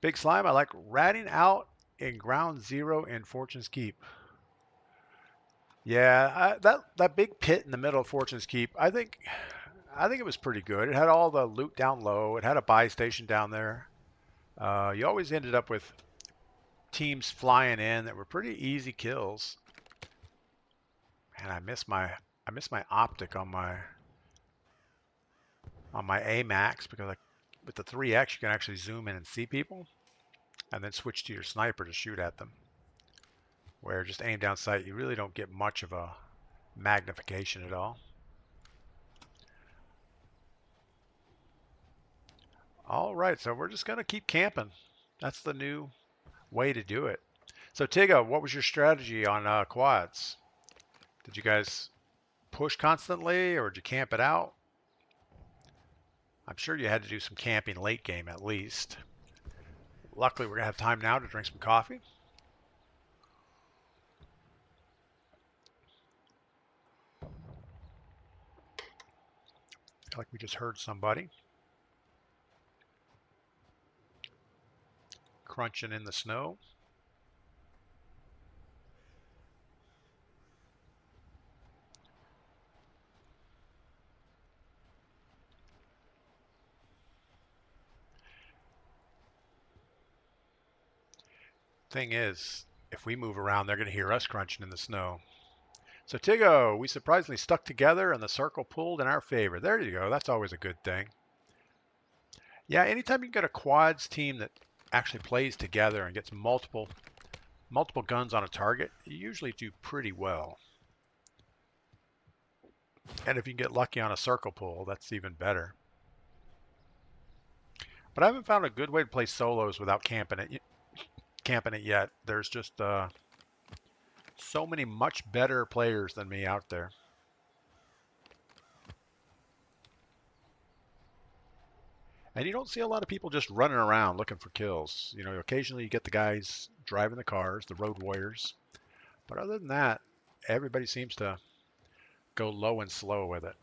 Big Slime, I like ratting out in Ground Zero in Fortune's Keep. Yeah, that big pit in the middle of Fortune's Keep, I think it was pretty good. It had all the loot down low. It had a buy station down there. You always ended up with teams flying in that were pretty easy kills. And I miss my optic on my AMAX because with the 3X you can actually zoom in and see people and then switch to your sniper to shoot at them. where just aim down sight, you really don't get much of a magnification at all. All right, so we're just going to keep camping. That's the new way to do it. So Tiga, what was your strategy on quads? Did you guys push constantly, or did you camp it out? I'm sure you had to do some camping late game at least. Luckily, we're going to have time now to drink some coffee. Feel like we just heard somebody crunching in the snow. Thing is, if we move around, they're going to hear us crunching in the snow. So Tigo, we surprisingly stuck together and the circle pulled in our favor. There you go. That's always a good thing. Yeah, anytime you get a quads team that actually plays together and gets multiple guns on a target, you usually do pretty well. And if you can get lucky on a circle pull, that's even better. But I haven't found a good way to play solos without camping it yet. There's just so many much better players than me out there. And you don't see a lot of people just running around looking for kills. You know, occasionally you get the guys driving the cars, the road warriors. But other than that, everybody seems to go low and slow with it.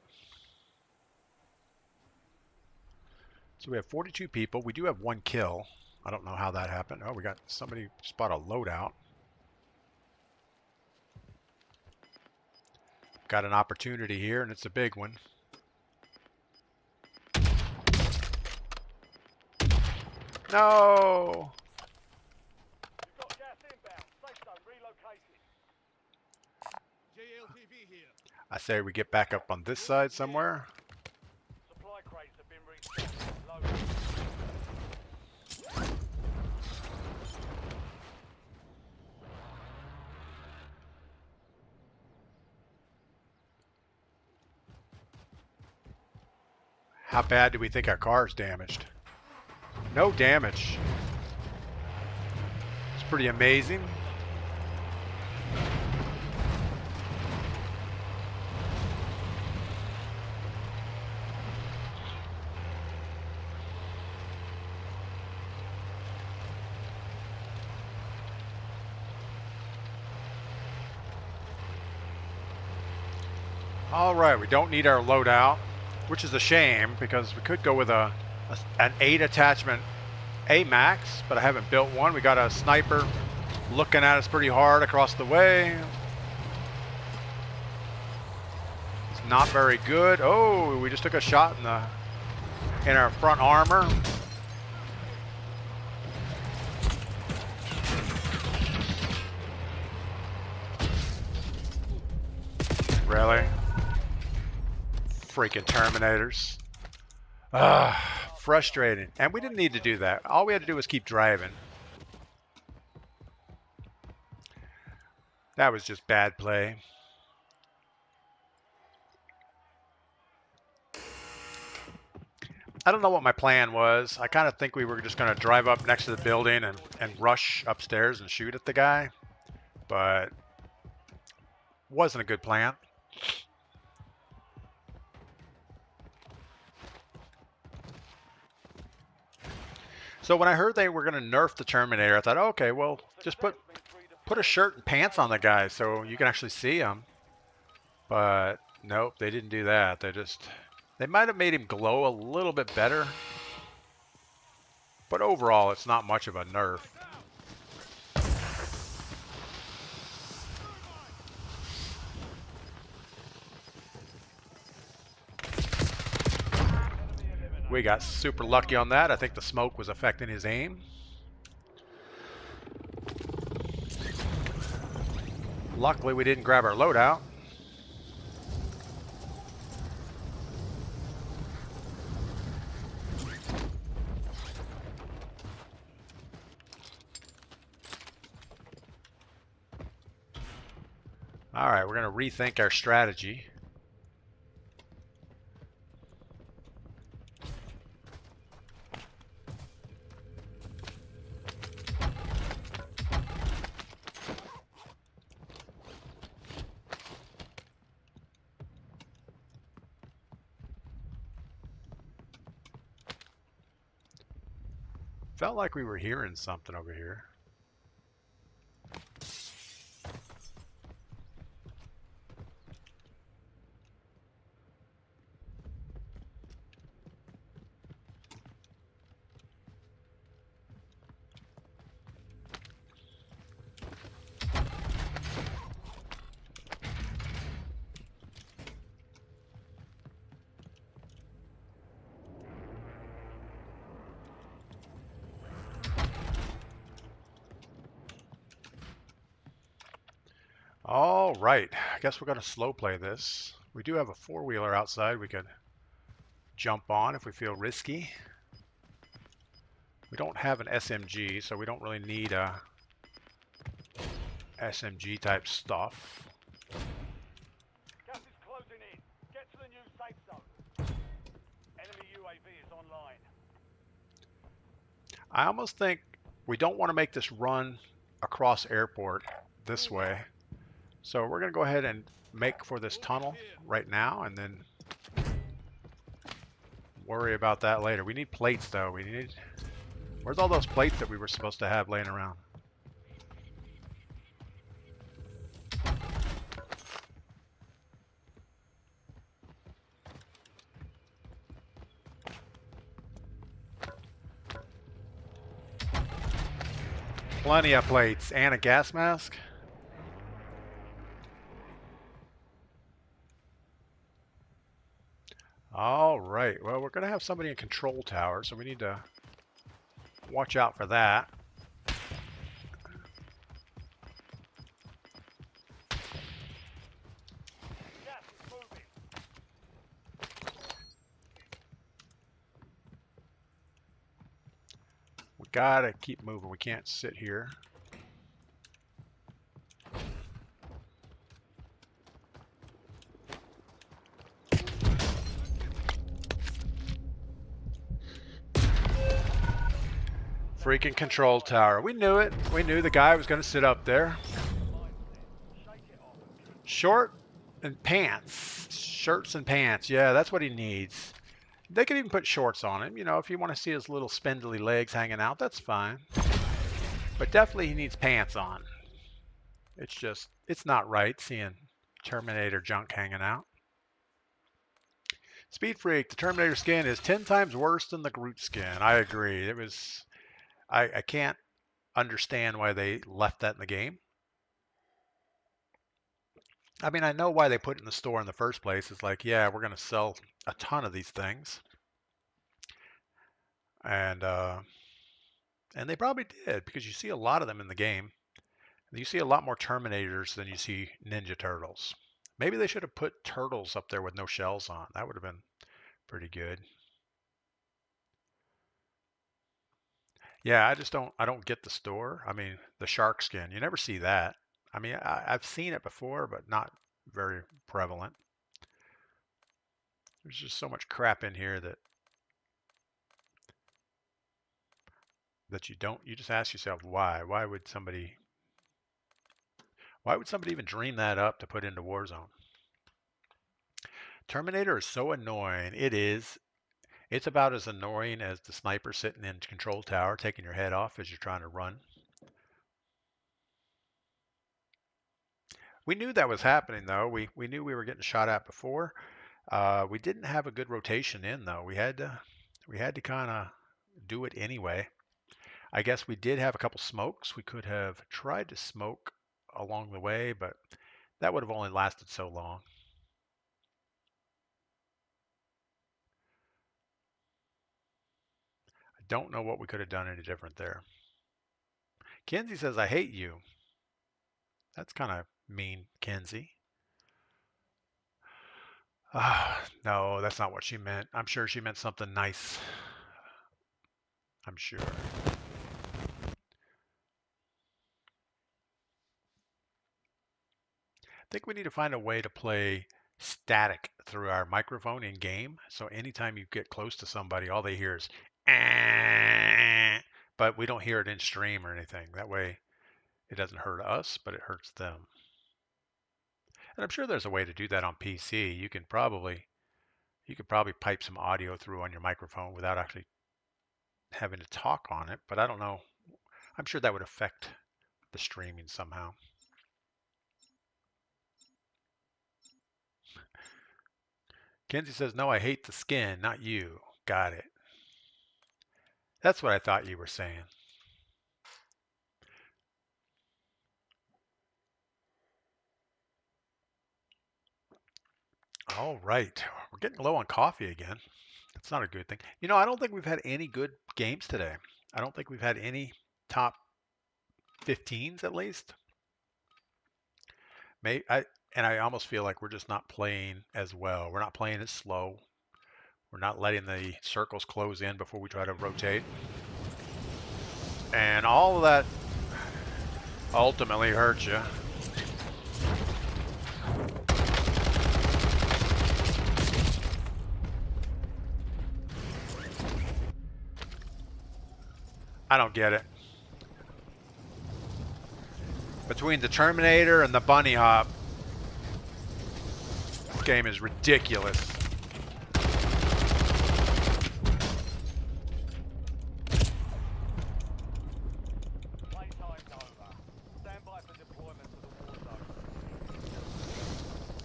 So we have 42 people. We do have 1 kill. I don't know how that happened. Oh, we got somebody spot a loadout. Got an opportunity here, and it's a big one. No! We've got gas inbound. Safe zone relocated. JLTV here. I say we get back up on this side somewhere. Supply crates have been restocked. Loaded. How bad do we think our car's damaged? No damage. It's pretty amazing. All right, we don't need our loadout, which is a shame because we could go with an 8 attachment AMAX, but I haven't built one. We got a sniper looking at us pretty hard across the way. It's not very good. Oh, we just took a shot in our front armor. Really? Freaking Terminators. Frustrating. And we didn't need to do that. All we had to do was keep driving. That was just bad play. I don't know what my plan was. I kind of think we were just going to drive up next to the building and rush upstairs and shoot at the guy. But wasn't a good plan. So when I heard they were going to nerf the Terminator, I thought, okay, well, just put a shirt and pants on the guy so you can actually see him. But nope, they didn't do that. They might have made him glow a little bit better. But overall, it's not much of a nerf. We got super lucky on that. I think the smoke was affecting his aim. Luckily, we didn't grab our loadout. All right, we're going to rethink our strategy. Felt like we were hearing something over here. All right, I guess we're going to slow play this. We do have a four-wheeler outside we could jump on if we feel risky. We don't have an SMG, so we don't really need a SMG type stuff. Gas is closing in. Get to the new safe zone. Enemy UAV is online. I almost think we don't want to make this run across airport this way. So we're going to go ahead and make for this tunnel right now and then worry about that later. We need plates though. Where's all those plates that we were supposed to have laying around? Plenty of plates and a gas mask. All right, well, we're going to have somebody in control tower, so we need to watch out for that. Gas is moving. We got to keep moving. We can't sit here. Freaking control tower. We knew it. We knew the guy was going to sit up there. Short and pants. Shirts and pants. Yeah, that's what he needs. They could even put shorts on him. You know, if you want to see his little spindly legs hanging out, that's fine. But definitely he needs pants on. It's not right seeing Terminator junk hanging out. Speed Freak, the Terminator skin is 10 times worse than the Groot skin. I agree. I can't understand why they left that in the game. I mean, I know why they put it in the store in the first place. It's like, yeah, we're going to sell a ton of these things. And they probably did, because you see a lot of them in the game. You see a lot more Terminators than you see Ninja Turtles. Maybe they should have put Turtles up there with no shells on. That would have been pretty good. Yeah, I don't get the store. I mean, the shark skin, you never see that. I mean, I've seen it before, but not very prevalent. There's just so much crap in here that you just ask yourself why? Why would somebody even dream that up to put into Warzone? Terminator is so annoying. It is. It's about as annoying as the sniper sitting in control tower taking your head off as you're trying to run. We knew that was happening though. We knew we were getting shot at before. We didn't have a good rotation in though. We had to kind of do it anyway. I guess we did have a couple smokes. We could have tried to smoke along the way, but that would have only lasted so long. I don't know what we could have done any different there. Kenzie says, I hate you. That's kind of mean, Kenzie. No, that's not what she meant. I'm sure she meant something nice. I'm sure. think we need to find a way to play static through our microphone in game. So anytime you get close to somebody, all they hear is, "Eh," but we don't hear it in stream or anything. That way it doesn't hurt us, but it hurts them. And I'm sure there's a way to do that on PC. You could probably pipe some audio through on your microphone without actually having to talk on it, but I don't know. I'm sure that would affect the streaming somehow. Kenzie says, no, I hate the skin, not you. Got it. That's what I thought you were saying. All right. We're getting low on coffee again. That's not a good thing. You know, I don't think we've had any good games today. I don't think we've had any top 15s at least. And I almost feel like we're just not playing as well. We're not playing as slow. We're not letting the circles close in before we try to rotate. And all of that ultimately hurts you. I don't get it. Between the Terminator and the bunny hop, this game is ridiculous.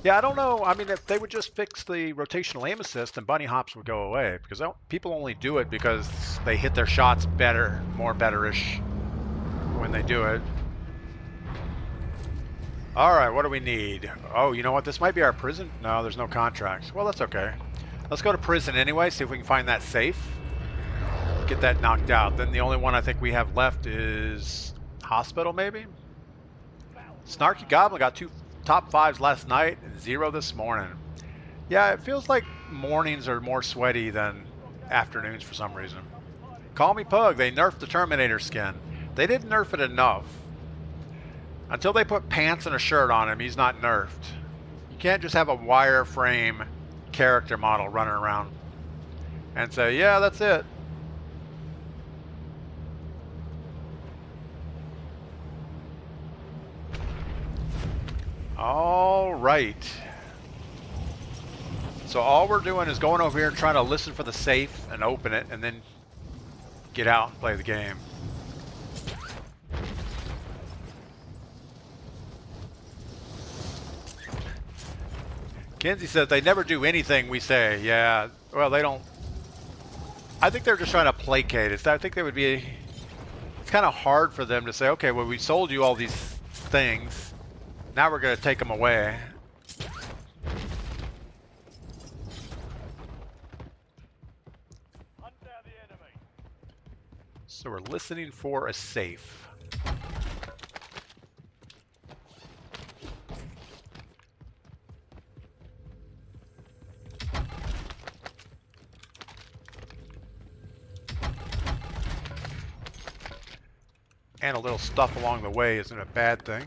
Yeah, I don't know. I mean, if they would just fix the rotational aim assist, then bunny hops would go away. Because people only do it because they hit their shots better, more betterish when they do it. All right, what do we need? Oh, you know what? This might be our prison. No, there's no contracts. Well, that's okay. Let's go to prison anyway, see if we can find that safe. Get that knocked out. Then the only one I think we have left is hospital, maybe? Snarky Goblin got 2 top 5s last night and 0 this morning. Yeah, it feels like mornings are more sweaty than afternoons for some reason. Call me Pug. They nerfed the Terminator skin. They didn't nerf it enough. Until they put pants and a shirt on him, he's not nerfed. You can't just have a wireframe character model running around and say, yeah, that's it. All right. So all we're doing is going over here and trying to listen for the safe and open it and then get out and play the game. Kenzie says they never do anything we say. Yeah, well, they don't. I think they're just trying to placate us. I think they would be. It's kind of hard for them to say, okay, well, we sold you all these things. Now we're going to take them away. So we're listening for a safe. And a little stuff along the way isn't a bad thing.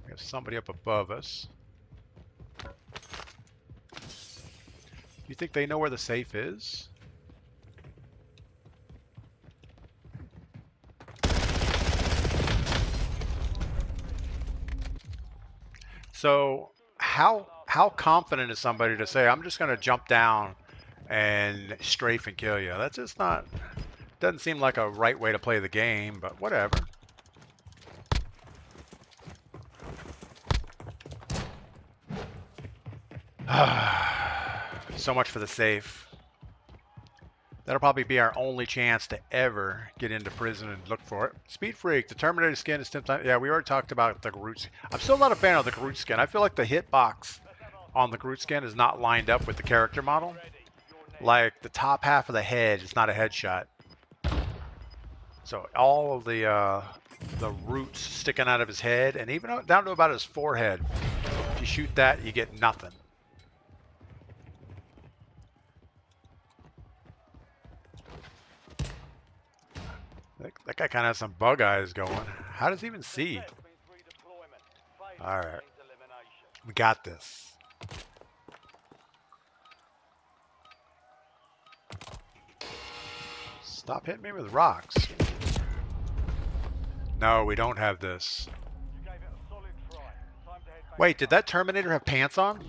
We have somebody up above us. You think they know where the safe is? So how confident is somebody to say, I'm just going to jump down and strafe and kill you? That's just not... Doesn't seem like a right way to play the game, but whatever. So much for the safe. That'll probably be our only chance to ever get into prison and look for it. Speed Freak, the Terminator skin is 10 times. Yeah, we already talked about the Groot. I'm still not a fan of the Groot skin. I feel like the hitbox on the Groot skin is not lined up with the character model. Like the top half of the head is not a headshot. So all of the roots sticking out of his head and even down to about his forehead. If you shoot that, you get nothing. That guy kind of has some bug eyes going. How does he even see? All right. We got this. Stop hitting me with rocks. No, we don't have this. You gave it a solid try. Time to head back. Wait, did that Terminator have pants on?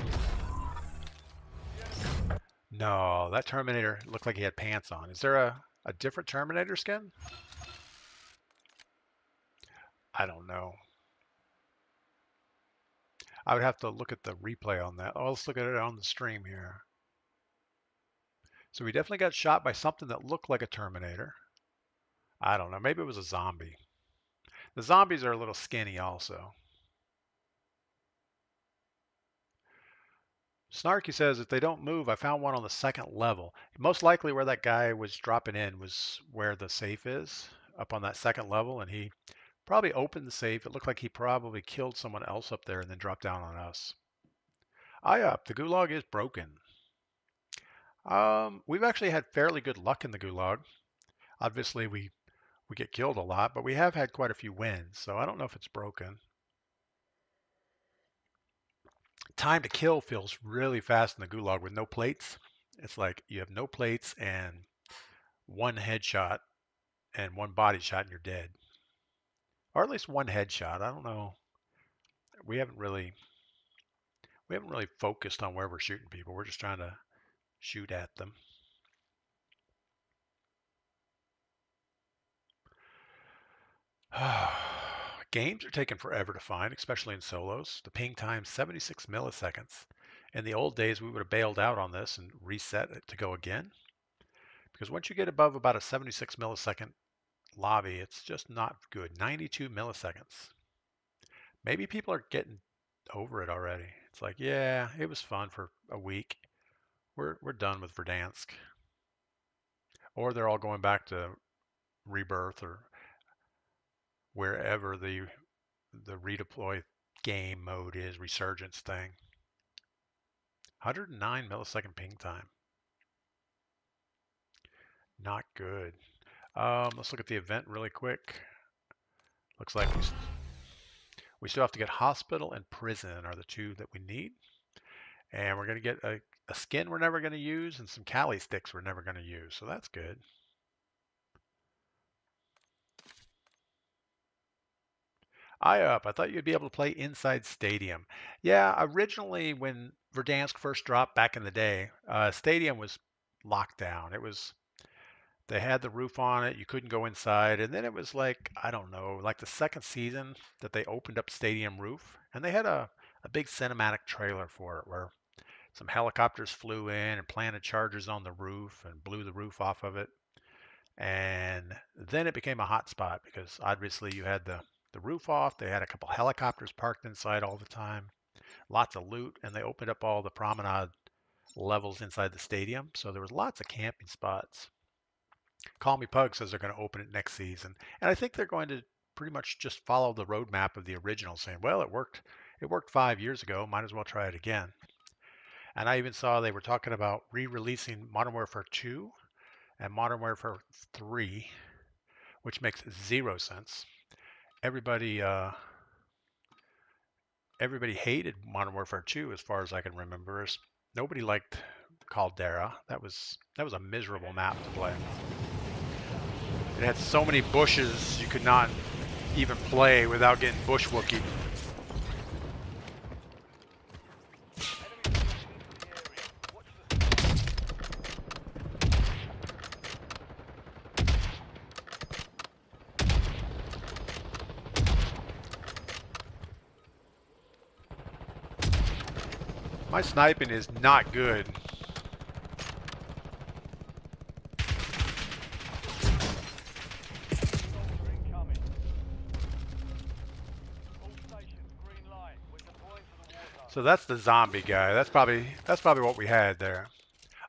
No, that Terminator looked like he had pants on. Is there a different Terminator skin? I don't know. I would have to look at the replay on that. Oh, let's look at it on the stream here. So we definitely got shot by something that looked like a Terminator. I don't know. Maybe it was a zombie. The zombies are a little skinny also. Snarky says, if they don't move, I found one on the second level. Most likely where that guy was dropping in was where the safe is, up on that second level, and he probably opened the safe. It looked like he probably killed someone else up there and then dropped down on us. The gulag is broken. We've actually had fairly good luck in the gulag. Obviously, we get killed a lot, but we have had quite a few wins, so I don't know if it's broken. Time to kill feels really fast in the gulag with no plates. It's like you have no plates and one headshot and one body shot and you're dead. Or at least one headshot. I don't know. We haven't really focused on where we're shooting people. We're just trying to shoot at them. Games are taking forever to find, especially in solos. The ping time 76 milliseconds. In the old days, we would have bailed out on this and reset it to go again. Because once you get above about a 76 millisecond lobby, it's just not good. 92 milliseconds. Maybe people are getting over it already. It's like, yeah, it was fun for a week. We're done with Verdansk. Or they're all going back to Rebirth or wherever the redeploy game mode is, resurgence thing. 109 millisecond ping time. Not good. Let's look at the event really quick. Looks like we still have to get hospital and prison are the two that we need. And we're going to get a skin we're never going to use and some Cali sticks we're never going to use. So that's good. I thought you'd be able to play inside Stadium. Yeah, originally when Verdansk first dropped back in the day, Stadium was locked down. They had the roof on it. You couldn't go inside. And then it was like, I don't know, like the second season that they opened up Stadium roof. And they had a big cinematic trailer for it where some helicopters flew in and planted charges on the roof and blew the roof off of it. And then it became a hot spot because obviously you had the roof off. They had a couple helicopters parked inside all the time. Lots of loot. And they opened up all the promenade levels inside the stadium. So there was lots of camping spots. Call Me Pug says they're going to open it next season. And I think they're going to pretty much just follow the roadmap of the original, saying, well, it worked 5 years ago. Might as well try it again. And I even saw they were talking about re-releasing Modern Warfare 2 and Modern Warfare 3, which makes 0 sense. Everybody hated Modern Warfare 2 as far as I can remember. Nobody liked Caldera. That was a miserable map to play. It had so many bushes you could not even play without getting bushwookied. My sniping is not good. So that's the zombie guy. That's probably what we had there.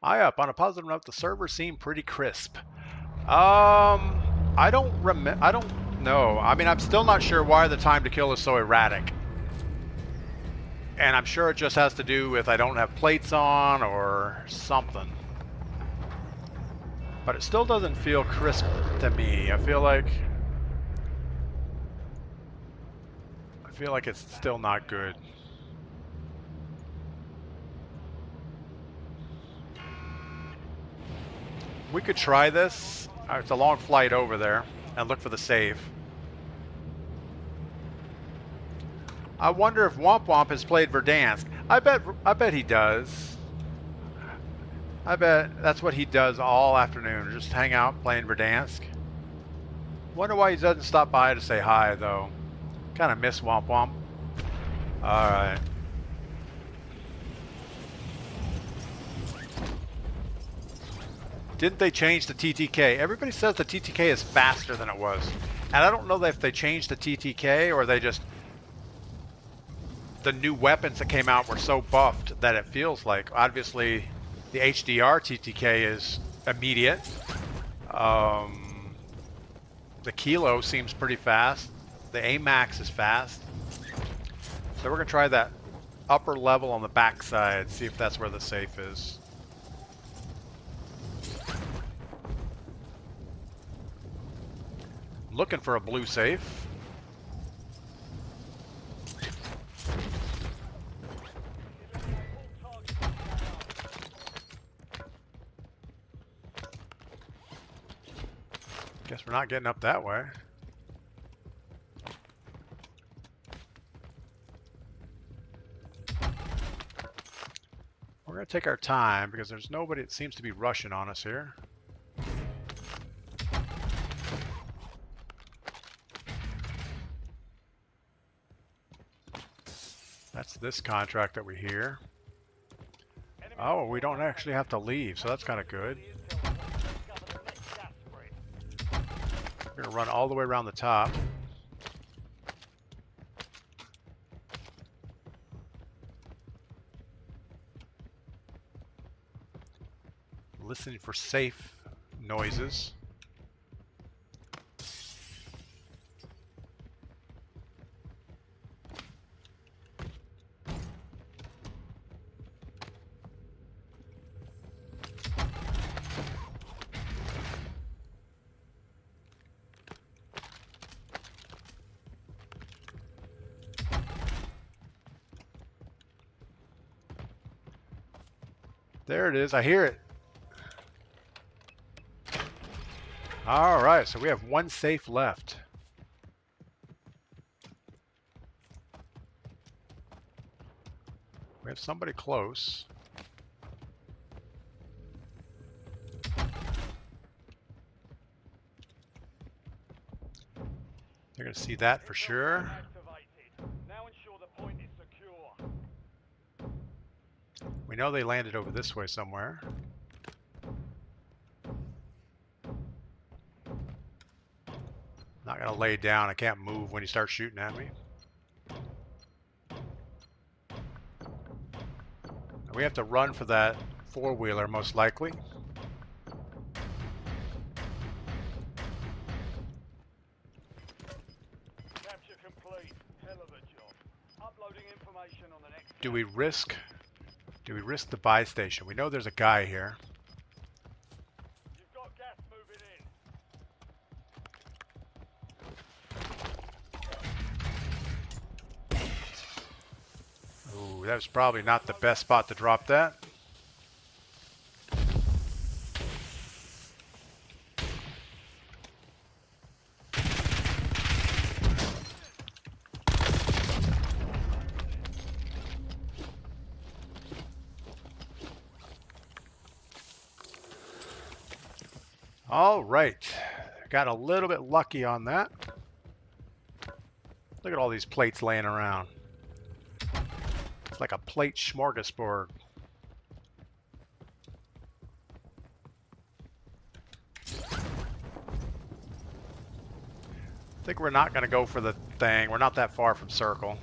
On a positive note, the server seemed pretty crisp. I don't know. I mean, I'm still not sure why the time to kill is so erratic. And I'm sure it just has to do with I don't have plates on or something. But it still doesn't feel crisp to me. I feel like it's still not good. We could try this. It's a long flight over there and look for the save. I wonder if Womp Womp has played Verdansk. I bet he does. I bet that's what he does all afternoon, just hang out playing Verdansk. Wonder why he doesn't stop by to say hi though. Kind of miss Womp Womp. All right. Didn't they change the TTK? Everybody says the TTK is faster than it was. And I don't know if they changed the TTK or they just... The new weapons that came out were so buffed that it feels like... Obviously, the HDR TTK is immediate. The Kilo seems pretty fast. The AMAX is fast. So we're going to try that upper level on the backside, see if that's where the safe is. Looking for a blue safe. Guess we're not getting up that way. We're going to take our time because there's nobody that seems to be rushing on us here. That's this contract that we hear. Oh, we don't actually have to leave, so that's kind of good. We're going to run all the way around the top. Listening for safe noises. There it is. I hear it. All right, so we have one safe left. We have somebody close. They're going to see that for sure. Now ensure the point is secure. We know they landed over this way somewhere. Not going to lay down. I can't move when you start shooting at me. We have to run for that four-wheeler most likely. Capture complete. Hell of a job. Uploading information on the next. Do we risk the buy station? We know there's a guy here. You've got gas moving in. Ooh, that was probably not the best spot to drop that. All right, got a little bit lucky on that. Look at all these plates laying around. It's like a plate smorgasbord. I think we're not going to go for the thing. We're not that far from circle.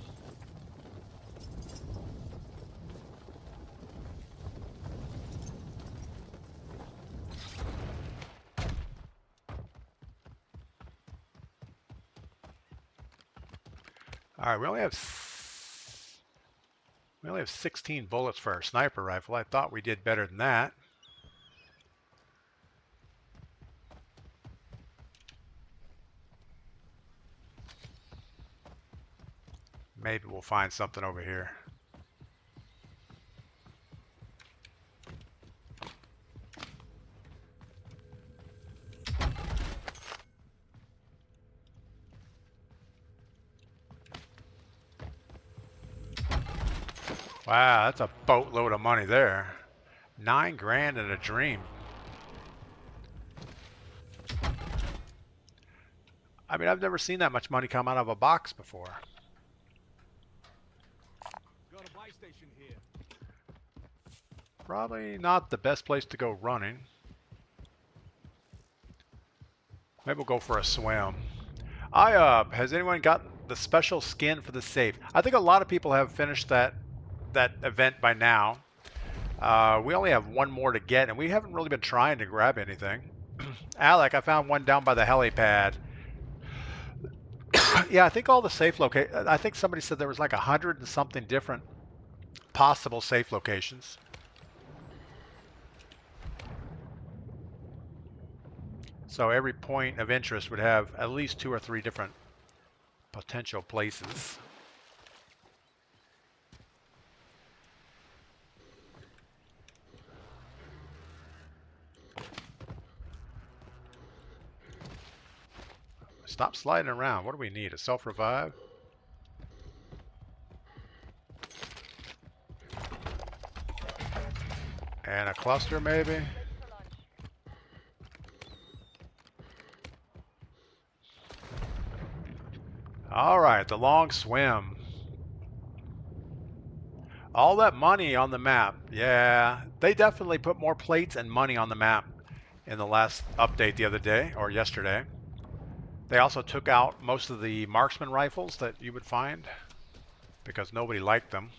All right, we only have 16 bullets for our sniper rifle. I thought we did better than that. Maybe we'll find something over here. Wow, that's a boatload of money there. 9 grand in a dream. I mean, I've never seen that much money come out of a box before. Got a buy station here. Probably not the best place to go running. Maybe we'll go for a swim. Has anyone got the special skin for the safe? I think a lot of people have finished that event by now. We only have one more to get, and we haven't really been trying to grab anything. Alec, I found one down by the helipad. Yeah, I think all the safe I think somebody said there was like 100 and something different possible safe locations. So every point of interest would have at least 2 or 3 different potential places. Stop sliding around. What do we need? A self-revive? And a cluster, maybe? Ready for launch. Alright, the long swim. All that money on the map. Yeah, they definitely put more plates and money on the map in the last update the other day, or yesterday. They also took out most of the marksman rifles that you would find because nobody liked them.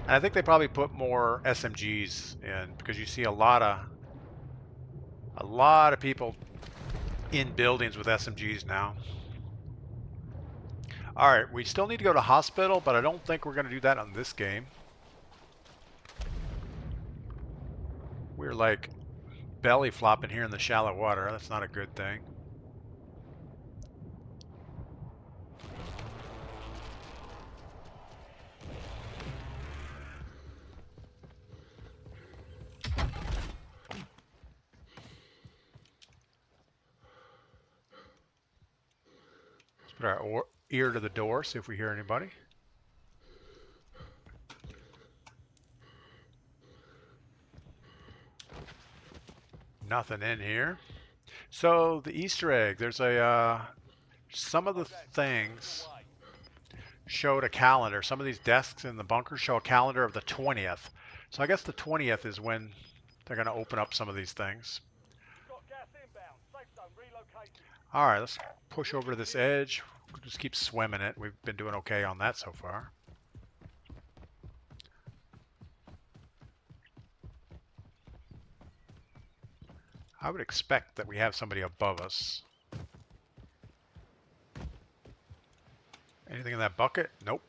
And I think they probably put more SMGs in because you see a lot of people in buildings with SMGs now. All right, we still need to go to hospital, but I don't think we're going to do that on this game. We're like belly flopping here in the shallow water. That's not a good thing. Let's put our ear to the door, see if we hear anybody. Nothing in here. So the Easter egg, there's a some of the things showed a calendar. Some of these desks in the bunker show a calendar of the 20th. So I guess the 20th is when they're going to open up some of these things. Got gas inbound. Safe zone relocated. All right, let's push over to this edge. We'll just keep swimming it. We've been doing okay on that so far. I would expect that we have somebody above us. Anything in that bucket? Nope.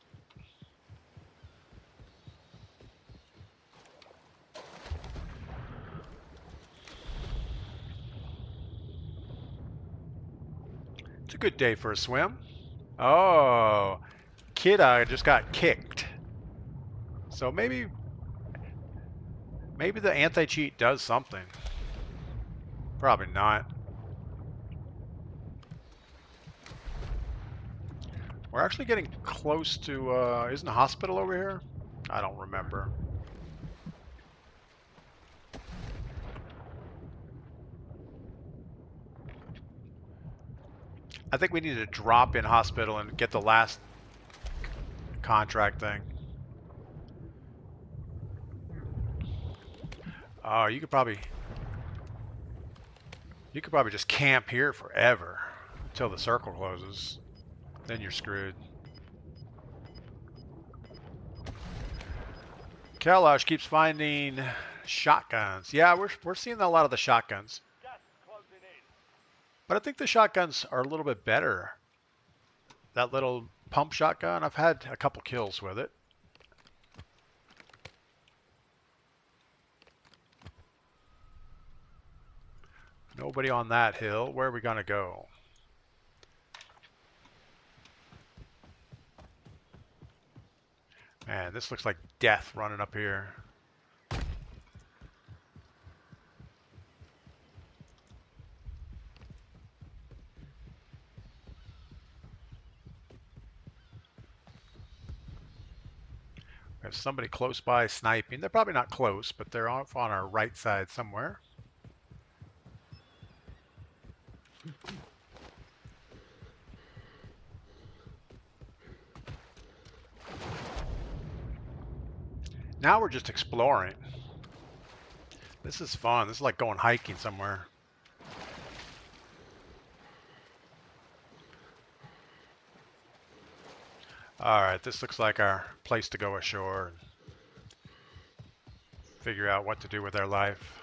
It's a good day for a swim. Oh, Kid just got kicked. So maybe the anti-cheat does something. Probably not. We're actually getting close to, isn't the hospital over here? I don't remember. I think we need to drop in hospital and get the last contract thing. Oh, you could probably just camp here forever until the circle closes. Then you're screwed. Kalash keeps finding shotguns. Yeah, we're seeing a lot of the shotguns. Gas is closing in. But I think the shotguns are a little bit better. That little pump shotgun, I've had a couple kills with it. Nobody on that hill. Where are we going to go? Man, this looks like death running up here. We have somebody close by sniping. They're probably not close, but they're off on our right side somewhere. Now we're just exploring. This is fun. This is like going hiking somewhere. Alright, this looks like our place to go ashore and figure out what to do with our life.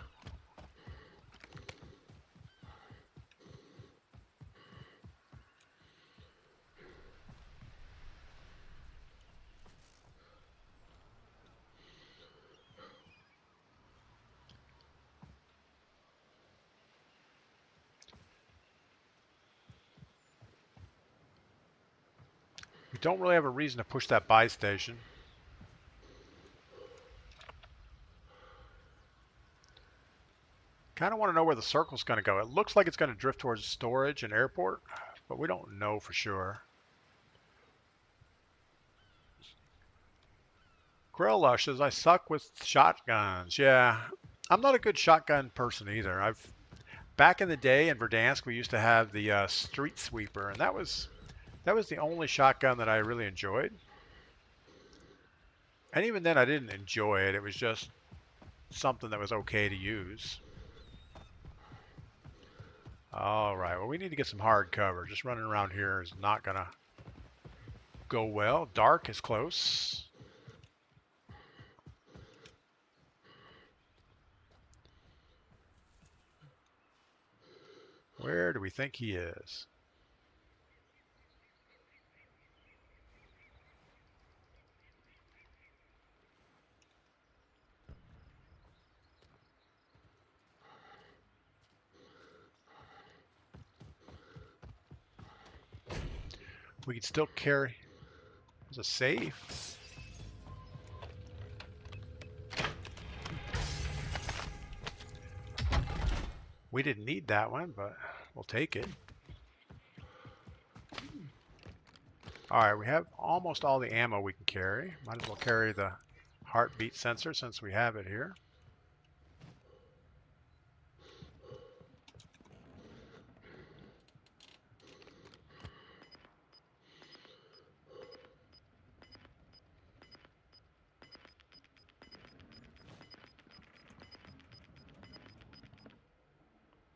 We don't really have a reason to push that buy station. Kind of want to know where the circle's going to go. It looks like it's going to drift towards storage and airport, but we don't know for sure. Grill says, I suck with shotguns. Yeah, I'm not a good shotgun person either. Back in the day in Verdansk, we used to have the street sweeper, and that was the only shotgun that I really enjoyed. And even then, I didn't enjoy it. It was just something that was okay to use. All right, well, we need to get some hard cover. Just running around here is not going to go well. Dark is close. Where do we think he is? We can still carry. There's a safe. We didn't need that one, but we'll take it. All right, we have almost all the ammo we can carry. Might as well carry the heartbeat sensor since we have it here.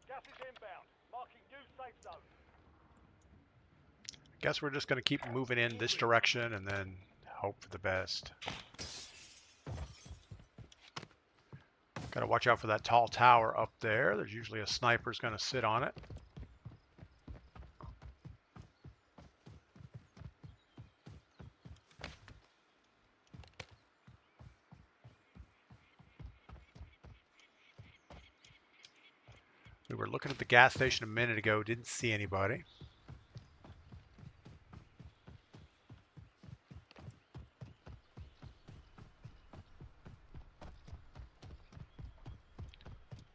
Gas is inbound. Marking new safe zone. Guess we're just going to keep moving in this direction and then hope for the best. Got to watch out for that tall tower up there. There's usually a sniper's going to sit on it. We were looking at the gas station a minute ago, didn't see anybody.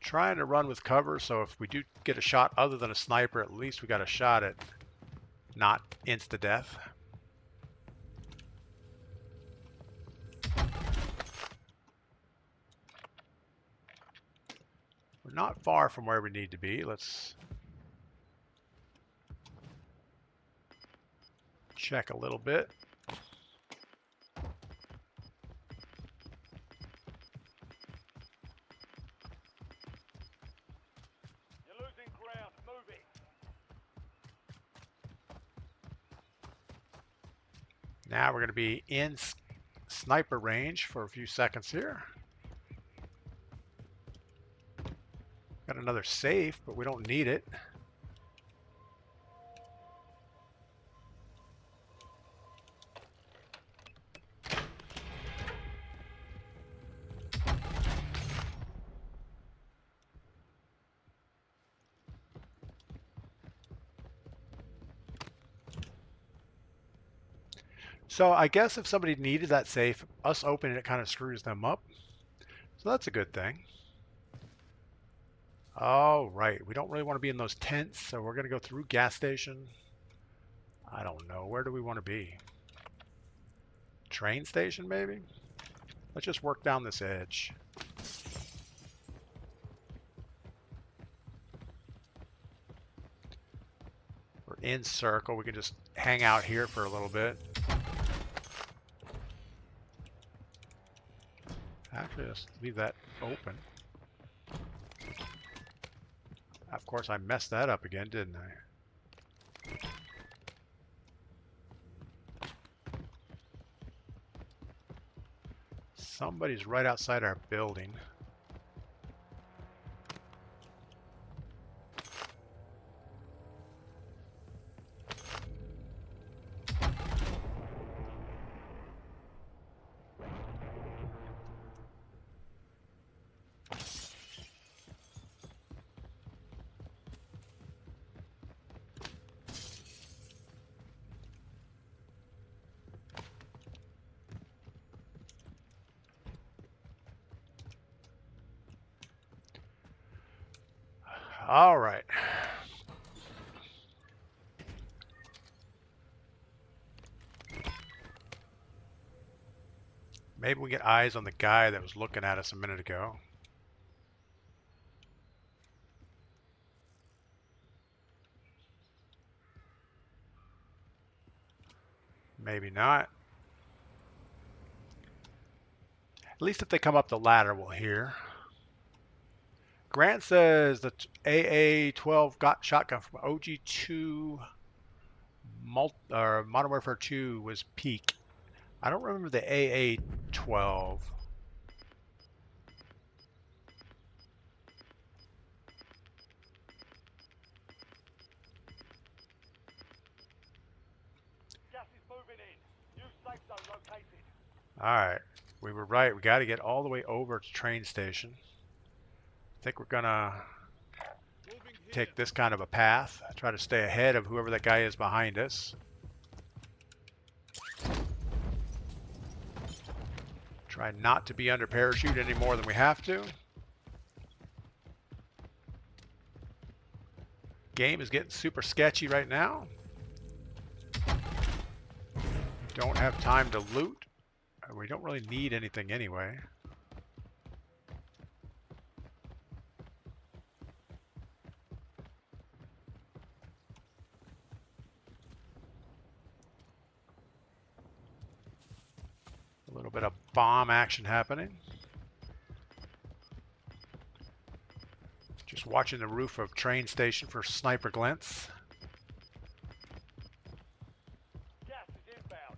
Trying to run with cover, so if we do get a shot other than a sniper, at least we got a shot at not insta-death. We're not far from where we need to be. Let's check a little bit. Now we're going to be in sniper range for a few seconds here. Got another safe, but we don't need it. So I guess if somebody needed that safe, us opening it kind of screws them up. So that's a good thing. Oh, right. We don't really want to be in those tents, so we're going to go through gas station. I don't know. Where do we want to be? Train station, maybe? Let's just work down this edge. We're in circle. We can just hang out here for a little bit. Actually, let's leave that open. Of course, I messed that up again, didn't I? Somebody's right outside our building. All right. Maybe we get eyes on the guy that was looking at us a minute ago. Maybe not. At least if they come up the ladder, we'll hear. Grant says the AA-12 got shotgun from OG2 Modern Warfare 2 was peak. I don't remember the AA-12. Gas is moving in. New safe zone located. Alright, we were right. We got to get all the way over to train station. I think we're gonna take this kind of a path. Try to stay ahead of whoever that guy is behind us. Try not to be under parachute any more than we have to. Game is getting super sketchy right now. Don't have time to loot. We don't really need anything anyway. A little bit of bomb action happening. Just watching the roof of train station for sniper glints. Gas is inbound.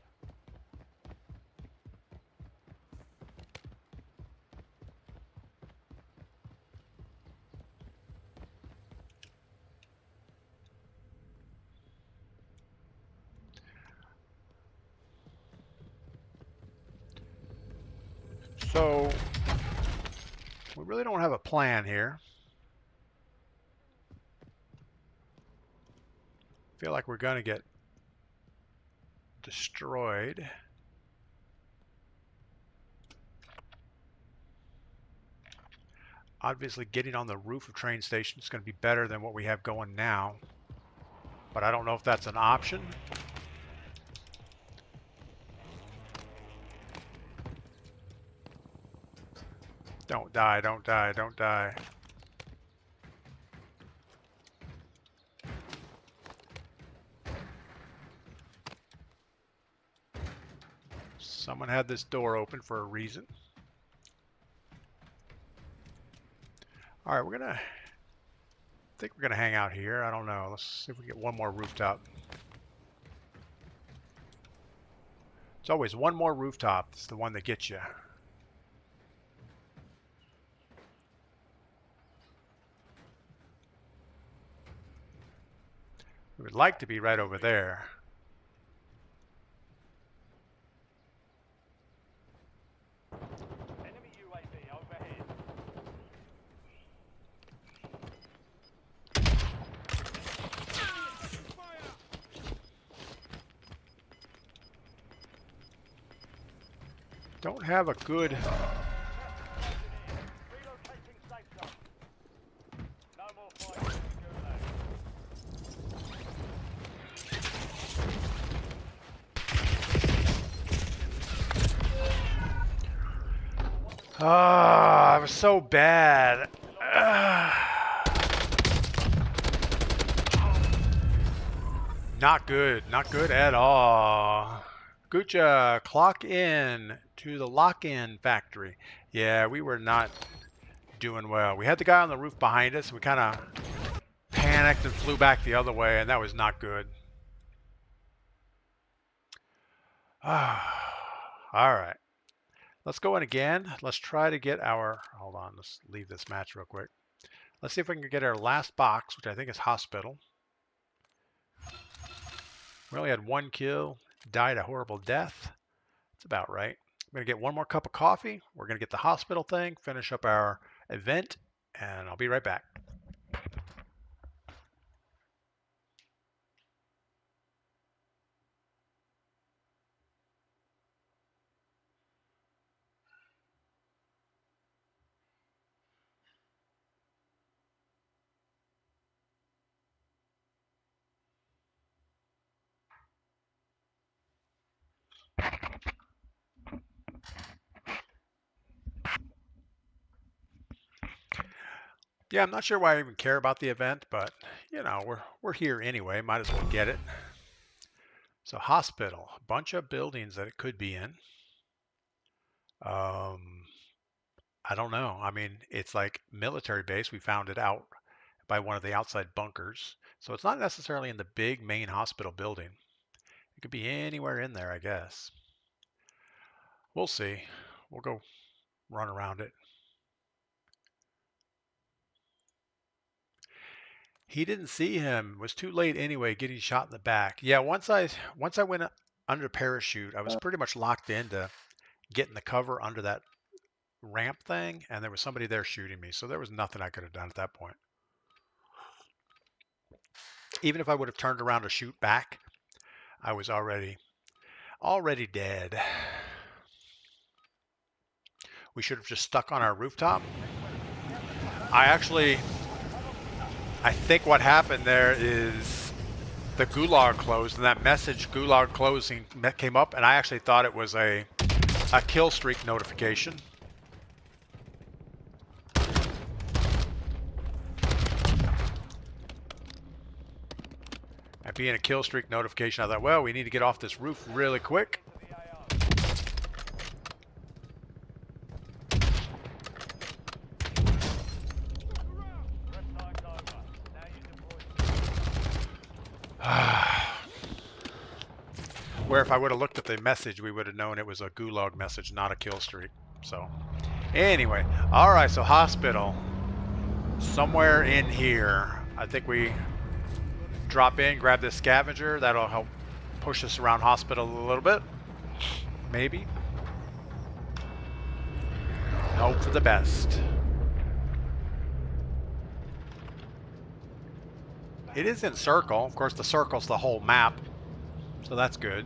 So, we really don't have a plan here. Feel like we're going to get destroyed. Obviously, getting on the roof of train station is going to be better than what we have going now. But I don't know if that's an option. Don't die, don't die, don't die. Someone had this door open for a reason. All right, I think we're gonna hang out here. I don't know. Let's see if we get one more rooftop. It's always one more rooftop. It's the one that gets you. We would like to be right over there. Enemy UAV overhead. Don't have a good... Relocating safe zone. No more fighting in the gulag. Ah, I was so bad. Not good. Not good at all. Gucha, clock in to the lock-in factory. Yeah, we were not doing well. We had the guy on the roof behind us. We kind of panicked and flew back the other way, and that was not good. All right. Let's go in again. Let's try to get our... Hold on. Let's leave this match real quick. Let's see if we can get our last box, which I think is hospital. We only had 1 kill. Died a horrible death. That's about right. I'm going to get one more cup of coffee. We're going to get the hospital thing, finish up our event, and I'll be right back. Yeah, I'm not sure why I even care about the event, but you know, we're here anyway. Might as well get it. So hospital, a bunch of buildings that it could be in. I don't know. I mean, it's like military base. We found it out by one of the outside bunkers. So it's not necessarily in the big main hospital building. It could be anywhere in there, I guess. We'll see. We'll go run around it. He didn't see him. It was too late anyway, getting shot in the back. Yeah, once I went under parachute, I was pretty much locked into getting the cover under that ramp thing, and there was somebody there shooting me. So there was nothing I could have done at that point. Even if I would have turned around to shoot back, I was already dead. We should have just stuck on our rooftop. I think what happened there is the gulag closed, and that message gulag closing came up, and I actually thought it was a kill streak notification. That being a kill streak notification, I thought, well, we need to get off this roof really quick. Where if I would have looked at the message, we would have known it was a gulag message, not a kill streak. So, anyway, all right. So hospital, somewhere in here. I think we drop in, grab this scavenger. That'll help push us around hospital a little bit. Maybe. Hope for the best. It is in circle. Of course, the circle's the whole map, so that's good.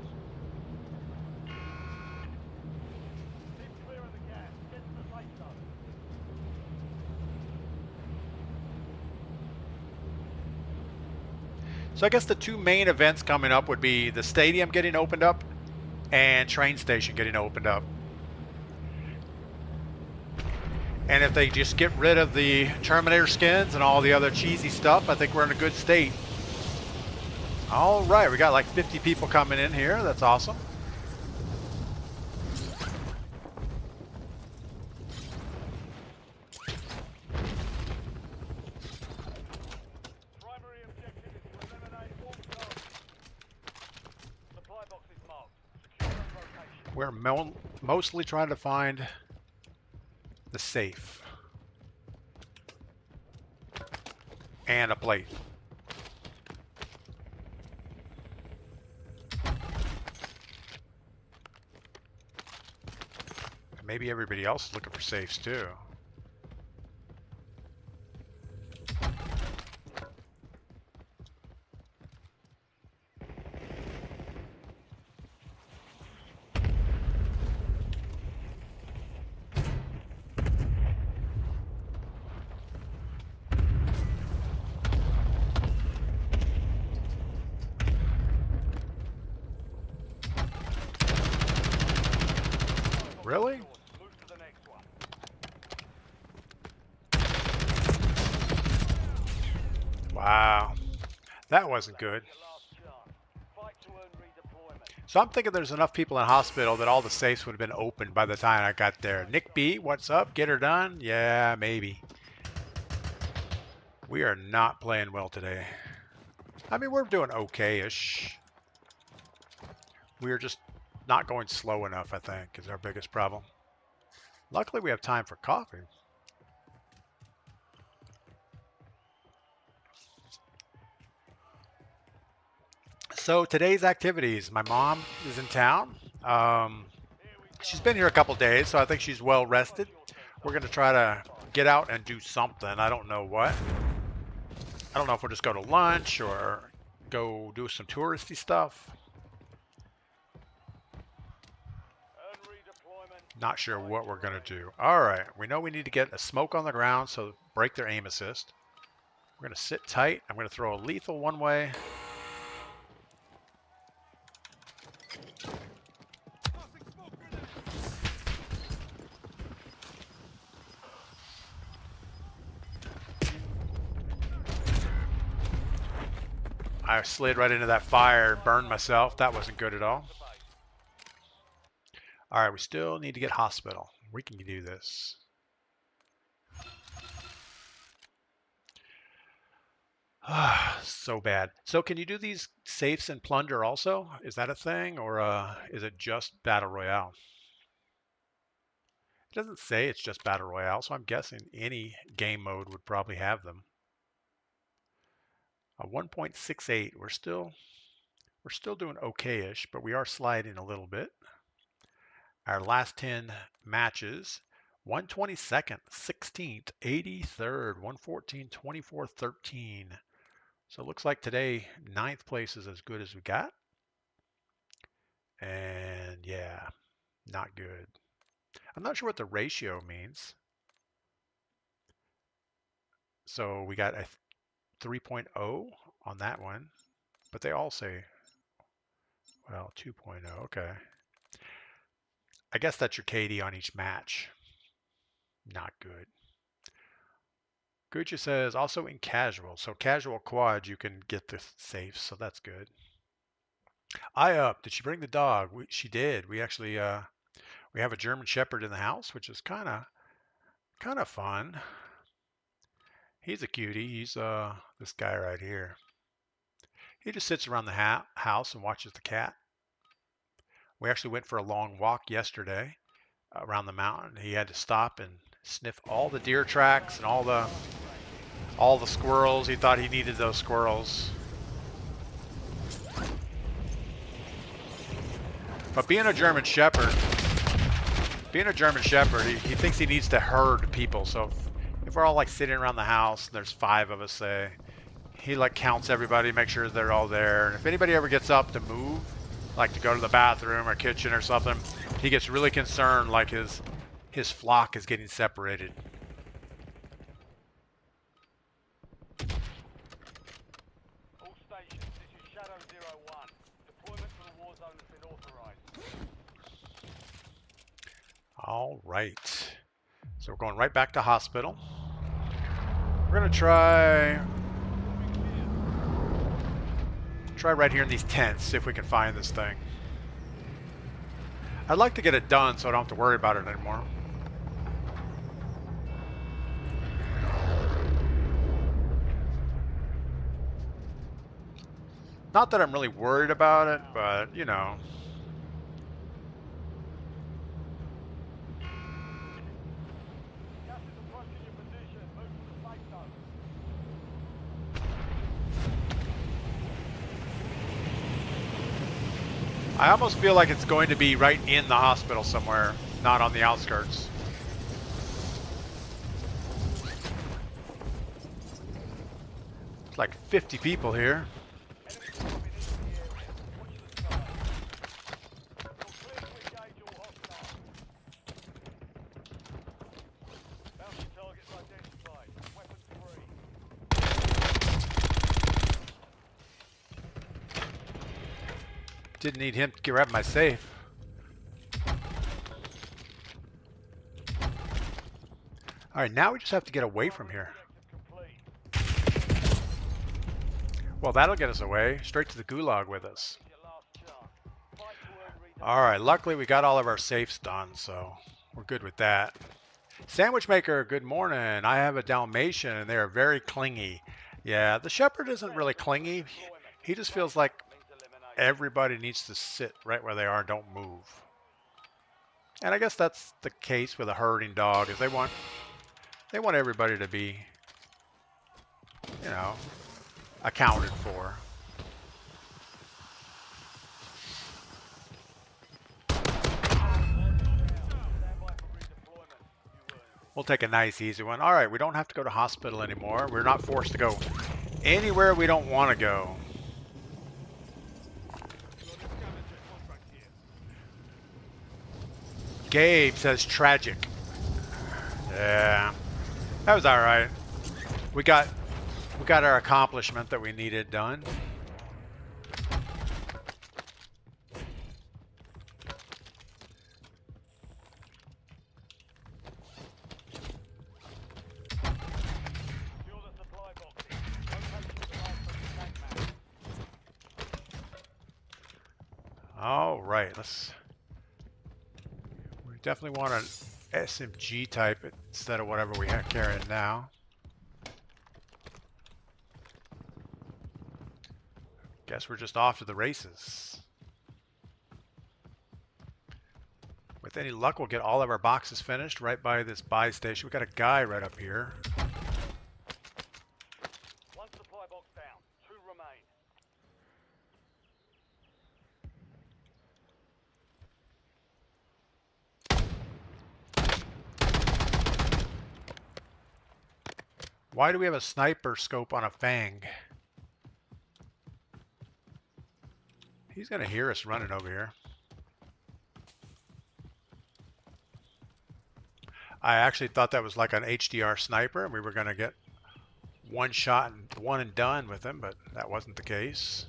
So I guess the two main events coming up would be the stadium getting opened up and train station getting opened up. And if they just get rid of the Terminator skins and all the other cheesy stuff, I think we're in a good state. All right, we got like 50 people coming in here. That's awesome. We're mostly trying to find the safe and a plate. Maybe everybody else is looking for safes too. Really? Wow. That wasn't good. Your last chance. Fight to earn redeployment. So I'm thinking there's enough people in hospital that all the safes would have been opened by the time I got there. Nick B, what's up? Get her done? Yeah, maybe. We are not playing well today. I mean, we're doing okay-ish. We're just not going slow enough, I think, is our biggest problem. Luckily, we have time for coffee. So today's activities. My mom is in town. She's been here a couple days, so I think she's well rested. We're going to try to get out and do something. I don't know what. I don't know if we'll just go to lunch or go do some touristy stuff. Earn redeployment. Not sure what we're going to do. All right. We know we need to get a smoke on the ground, so break their aim assist. We're going to sit tight. I'm going to throw a lethal one way. I slid right into that fire, burned myself. That wasn't good at all. All right, we still need to get hospital. We can do this. So bad. So can you do these safes and plunder also? Is that a thing, or is it just Battle Royale? It doesn't say it's just Battle Royale, so I'm guessing any game mode would probably have them. A 1.68. We're still doing okay-ish, but we are sliding a little bit. Our last 10 matches: 122nd, 16th, 83rd, 114, 24, 13. So it looks like today 9th place is as good as we got. And yeah, not good. I'm not sure what the ratio means. So we got a 3.0 on that one, but they all say, well, 2.0. Okay. I guess that's your KD on each match. Not good. Gucci says also in casual. So casual quad, you can get the safes, so that's good. Did she bring the dog? She did. We actually we have a German Shepherd in the house, which is kind of fun. He's a cutie. He's this guy right here. He just sits around the house and watches the cat. We actually went for a long walk yesterday around the mountain. He had to stop and sniff all the deer tracks and all the squirrels. He thought he needed those squirrels. But being a German Shepherd, he thinks he needs to herd people. So if we're all like sitting around the house, and there's 5 of us, say, he like counts everybody, make sure they're all there. And if anybody ever gets up to move, like to go to the bathroom or kitchen or something, he gets really concerned, like his flock is getting separated. All stations, this is Shadow 01. Deployment to the Warzone has been authorized. All right. So we're going right back to hospital. We're going to try right here in these tents, see if we can find this thing. I'd like to get it done so I don't have to worry about it anymore. Not that I'm really worried about it, but you know. Gas is approaching your position. Move to the safe zone. I almost feel like it's going to be right in the hospital somewhere, not on the outskirts. It's like 50 people here. Didn't need him to grab my safe. All right, now we just have to get away from here. Well, that'll get us away. Straight to the gulag with us. It's your last chance. Fight to earn Alright, luckily we got all of our safes done, so we're good with that. Sandwich Maker, good morning. I have a Dalmatian and they are very clingy. Yeah, the Shepherd isn't really clingy. He just feels like everybody needs to sit right where they are and don't move. And I guess that's the case with a herding dog, is they want everybody to be, you know, accounted for. We'll take a nice easy one. All right, we don't have to go to hospital anymore. We're not forced to go anywhere we don't want to go. Gabe says tragic. Yeah, that was all right. We got our accomplishment that we needed done. All right, we definitely want an SMG type instead of whatever we have carrying now. Guess we're just off to the races. With any luck, we'll get all of our boxes finished right by this buy station. We got a guy right up here. One supply box down. 2 remain. Why do we have a sniper scope on a Fang? He's gonna hear us running over here. I actually thought that was like an HDR sniper and we were gonna get one shot and one and done with him, but that wasn't the case.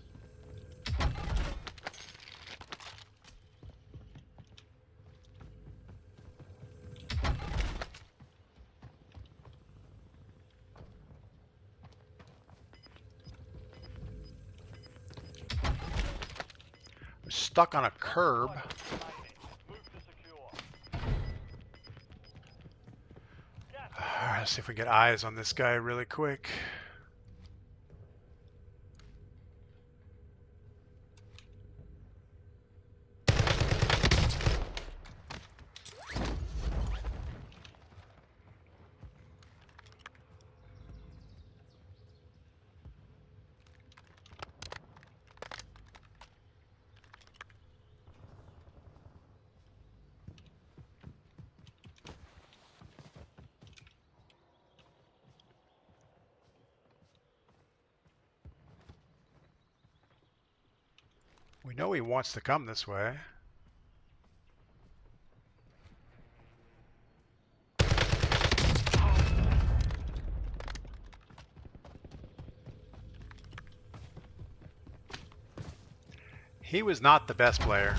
We're stuck on a curb. Alright, let's see if we get eyes on this guy really quick. We know he wants to come this way. He was not the best player.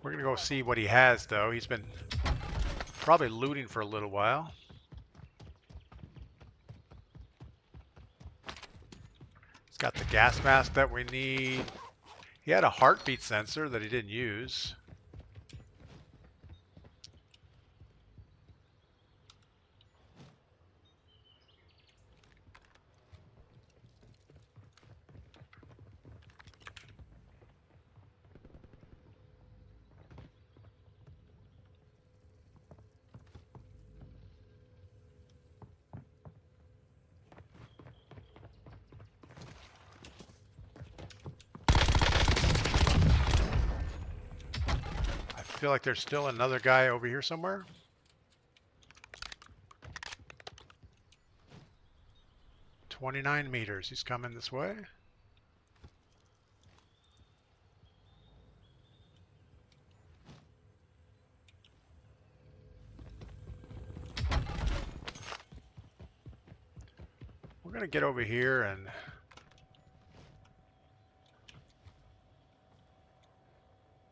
We're gonna go see what he has though. He's been probably looting for a little while. Got the gas mask that we need. He had a heartbeat sensor that he didn't use. I feel like there's still another guy over here somewhere. "29 meters. He's coming this way. We're going to get over here and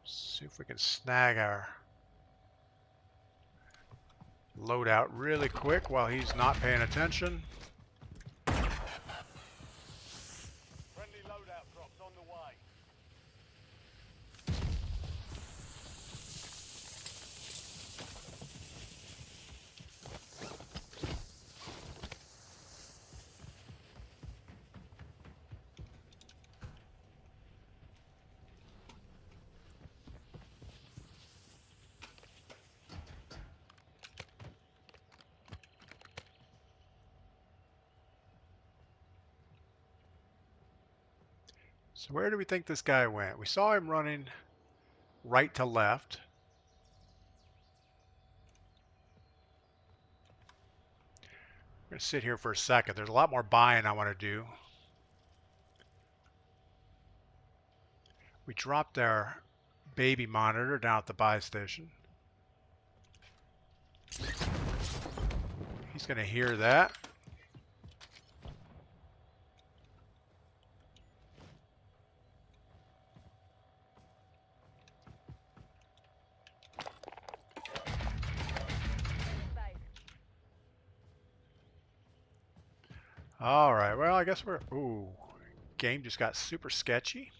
see if we can snag our loadout really quick while he's not paying attention. So where do we think this guy went? We saw him running right to left. I'm going to sit here for a second. There's a lot more buying I want to do. We dropped our baby monitor down at the buy station. He's going to hear that. All right, well, I guess we're... Ooh, game just got super sketchy.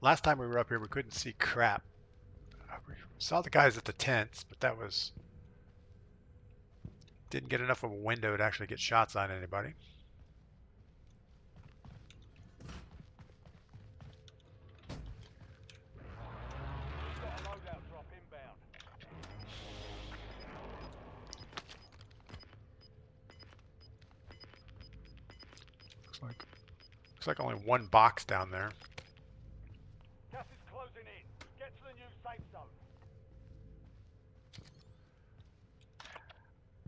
Last time we were up here, we couldn't see crap. We saw the guys at the tents, but that was... Didn't get enough of a window to actually get shots on anybody. Got a loadout drop inbound. Looks like only one box down there. Gas is closing in. Get to the new safe zone.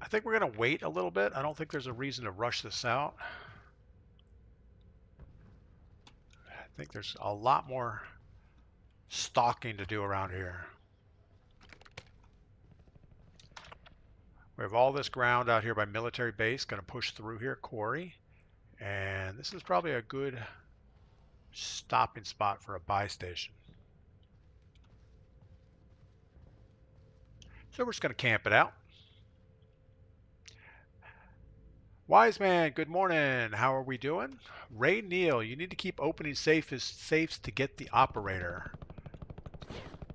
I think we're going to wait a little bit. I don't think there's a reason to rush this out. I think there's a lot more stalking to do around here. We have all this ground out here by military base. Going to push through here, quarry. And this is probably a good stopping spot for a buy station. So we're just going to camp it out. Wise man, good morning. How are we doing? Ray Neal, you need to keep opening safes to get the operator.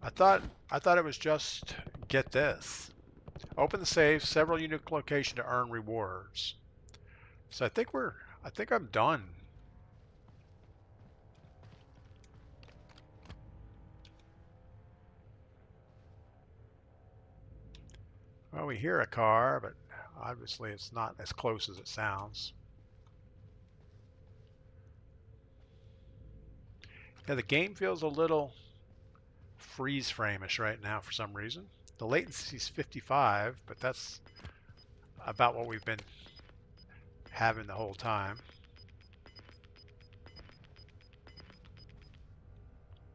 I thought it was just get this. Open the safe, several unique location to earn rewards. So I think I'm done. Well, we hear a car, but obviously it's not as close as it sounds. Yeah, the game feels a little freeze frame-ish right now for some reason. The latency is 55, but that's about what we've been having the whole time.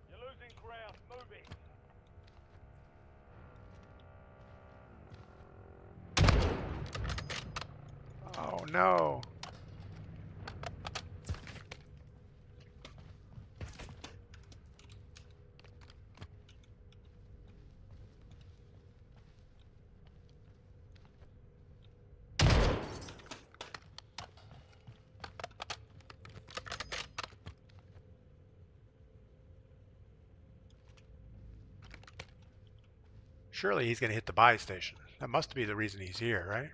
You're losing ground. Moving. Oh no. Surely he's going to hit the buy station. That must be the reason he's here, right?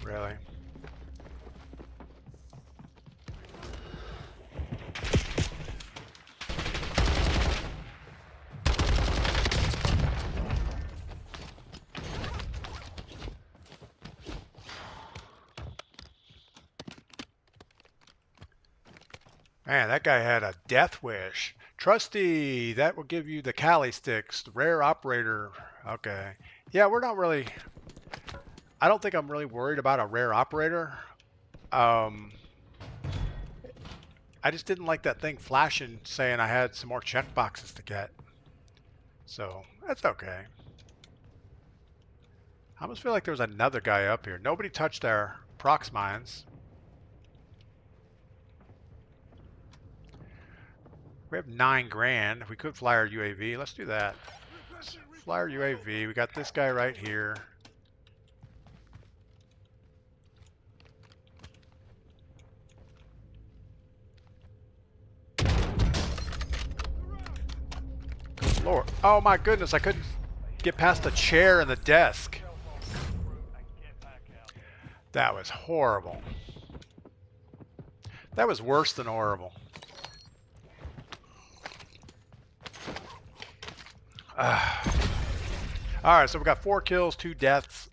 Really? Man, that guy had a death wish. Trusty, that will give you the Cali sticks, the rare operator. Okay. Yeah, we're not really... I don't think I'm really worried about a rare operator. I just didn't like that thing flashing saying I had some more checkboxes to get. So, that's okay. I almost feel like there was another guy up here. Nobody touched our prox mines. We have 9 grand. We could fly our UAV. Let's do that. Let's fly our UAV. We got this guy right here. Lord. Oh my goodness, I couldn't get past the chair and the desk. That was horrible. That was worse than horrible. Alright, so we got 4 kills, 2 deaths.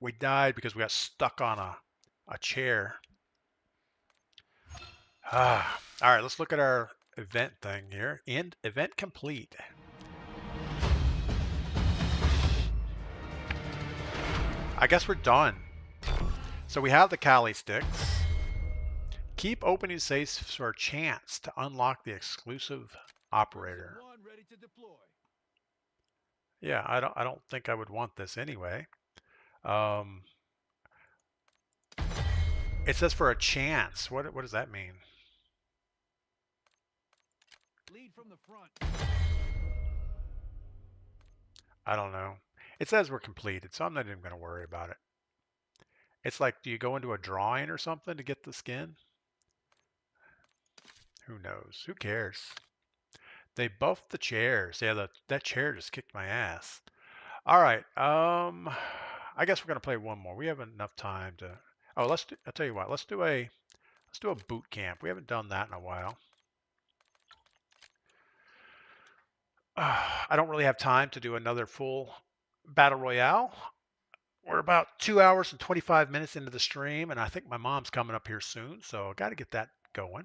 We died because we got stuck on a chair. Alright, let's look at our event thing here. End event complete. I guess we're done. So we have the Kali sticks. Keep opening safes for a chance to unlock the exclusive operator. Ready to deploy. Yeah, I don't think I would want this anyway. It says for a chance. What does that mean? Lead from the front. I don't know. It says we're completed, so I'm not even going to worry about it. It's like, do you go into a drawing or something to get the skin? Who knows? Who cares? They buffed the chairs. Yeah, that chair just kicked my ass. All right. I guess we're gonna play one more. We have enough time to. Oh, I'll tell you what. Let's do a boot camp. We haven't done that in a while. I don't really have time to do another full battle royale. We're about 2 hours and 25 minutes into the stream, and I think my mom's coming up here soon, so I got to get that going.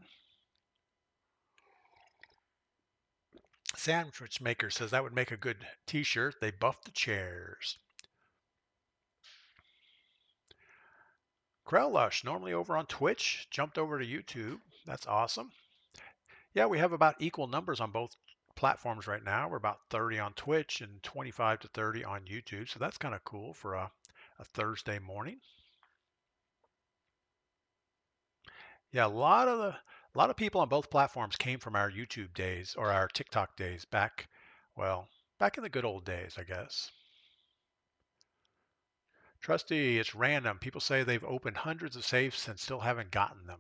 Sandwich Maker says that would make a good t-shirt. They buffed the chairs. Krellush, normally over on Twitch, jumped over to YouTube. That's awesome. Yeah, we have about equal numbers on both platforms right now. We're about 30 on Twitch and 25 to 30 on YouTube. So that's kind of cool for a Thursday morning. Yeah, a lot of people on both platforms came from our YouTube days or our TikTok days back in the good old days, I guess. Trusty, it's random. People say they've opened hundreds of safes and still haven't gotten them.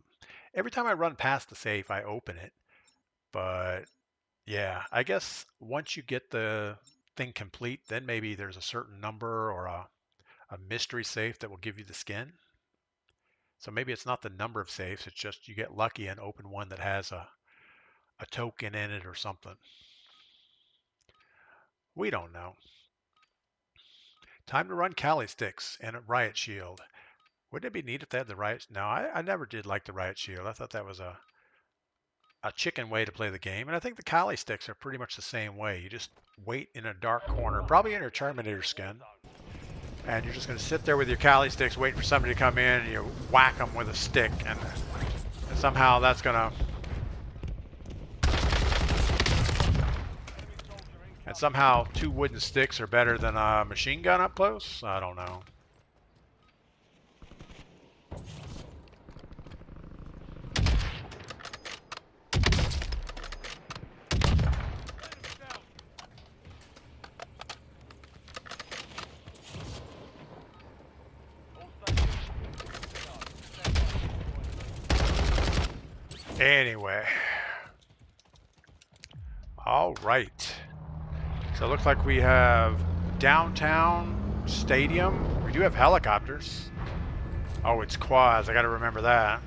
Every time I run past the safe, I open it. But yeah, I guess once you get the thing complete, then maybe there's a certain number or a mystery safe that will give you the skin. So maybe it's not the number of safes, it's just you get lucky and open one that has a token in it or something. We don't know. Time to run Kali sticks and a riot shield. Wouldn't it be neat if they had the riot? No, I never did like the riot shield. I thought that was a chicken way to play the game. And I think the Kali sticks are pretty much the same way. You just wait in a dark corner, probably in your Terminator skin. And you're just going to sit there with your Kali sticks waiting for somebody to come in and you whack them with a stick. And somehow that's going to... And somehow 2 wooden sticks are better than a machine gun up close? I don't know. Anyway. All right. So it looks like we have downtown stadium. We do have helicopters. Oh, it's quads. I got to remember that.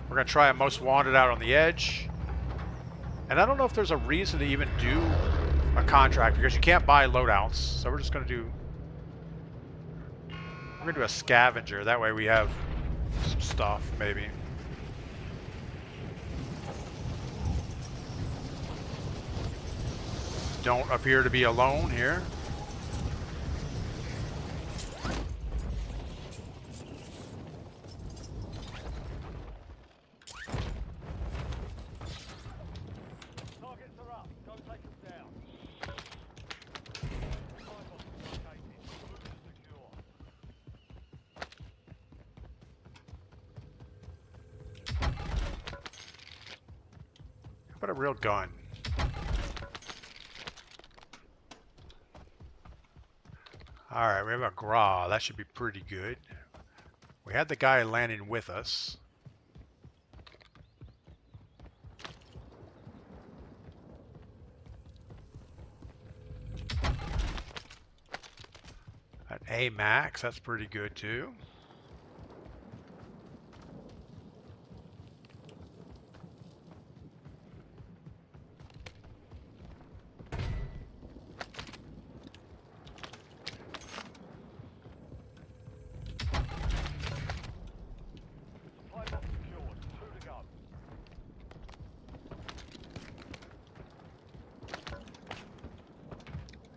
We're going to try a most wanted out on the edge. And I don't know if there's a reason to even do a contract because you can't buy loadouts. So we're just going to do... We're going to do a scavenger. That way we have some stuff, maybe. Don't appear to be alone here. Targets are up. Go take them down. What a real gun. Alright, we have a Gra. That should be pretty good. We had the guy landing with us. An A-Max, that's pretty good too. Supply box secured. 2 to go.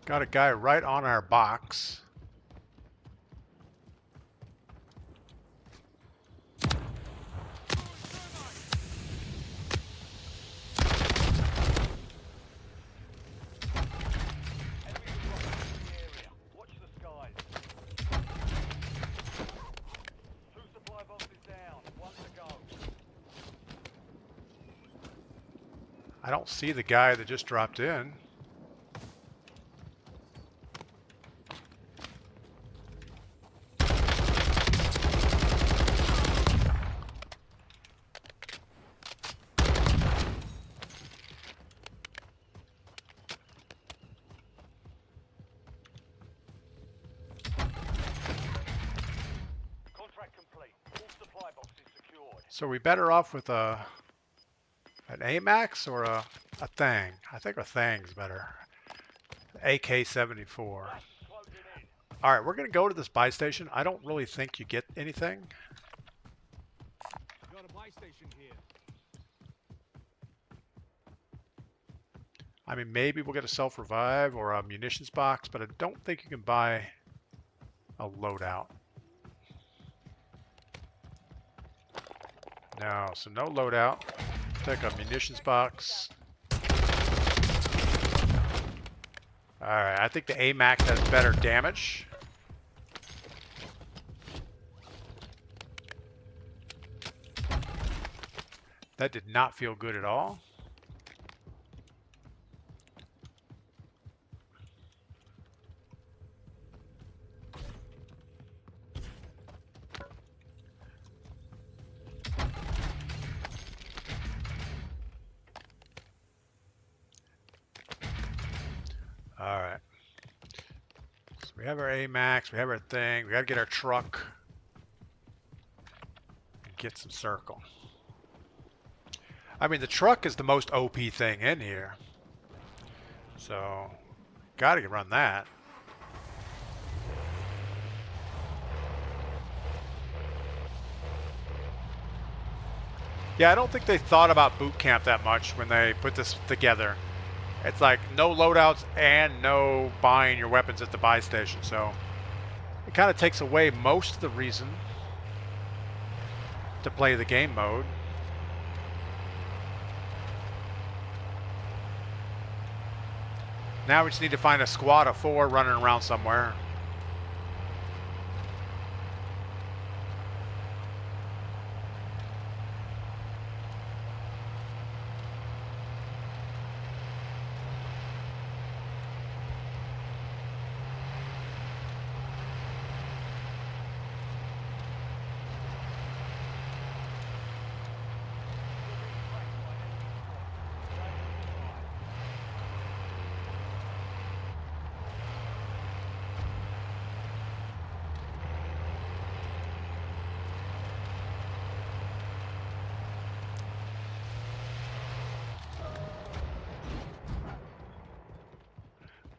Got a guy right on our box. Enemies are dropping into the area. Watch the skies. 2 supply boxes down. 1 to go. I don't see the guy that just dropped in. Contract complete. All supply boxes secured. So are we better off with an AMAX or a Thang? I think a Thang's better. AK-74. Gas closing in. Alright, we're going to go to this buy station. I don't really think you get anything. Got a buy station here. I mean, maybe we'll get a self-revive or a munitions box, but I don't think you can buy a loadout. No, so no loadout. Take a munitions box. Alright, I think the AMAX has better damage. That did not feel good at all. Alright. So we have our AMAX, we have our thing, we gotta get our truck and get some circle. I mean, the truck is the most OP thing in here. So, gotta run that. Yeah, I don't think they thought about boot camp that much when they put this together. It's like no loadouts and no buying your weapons at the buy station. So it kind of takes away most of the reason to play the game mode. Now we just need to find a squad of 4 running around somewhere.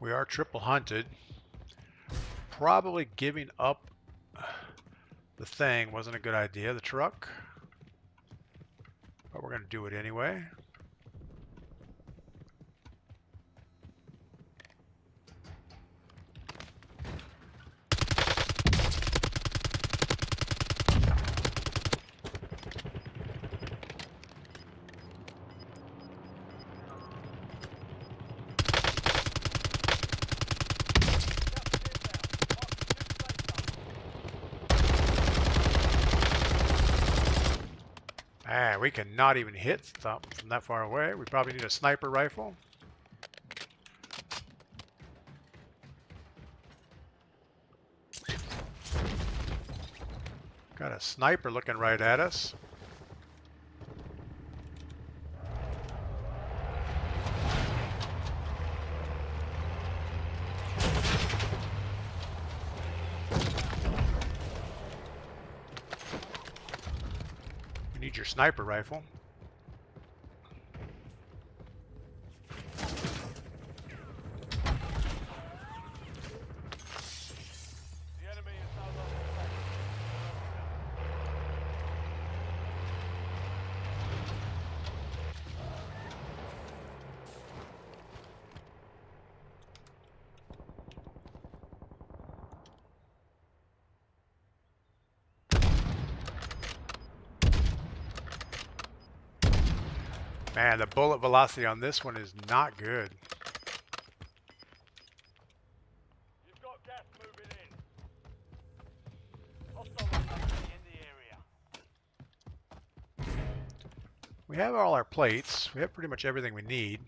We are triple hunted. Probably giving up the thing wasn't a good idea, the truck. But we're going to do it anyway. Ah, we cannot even hit something from that far away. We probably need a sniper rifle. Got a sniper looking right at us. We need your sniper rifle. The enemy is no longer safe. Man, the bullet velocity on this one is not good. You've got gas moving in. Hostile UAV in the area. We have all our plates. We have pretty much everything we need.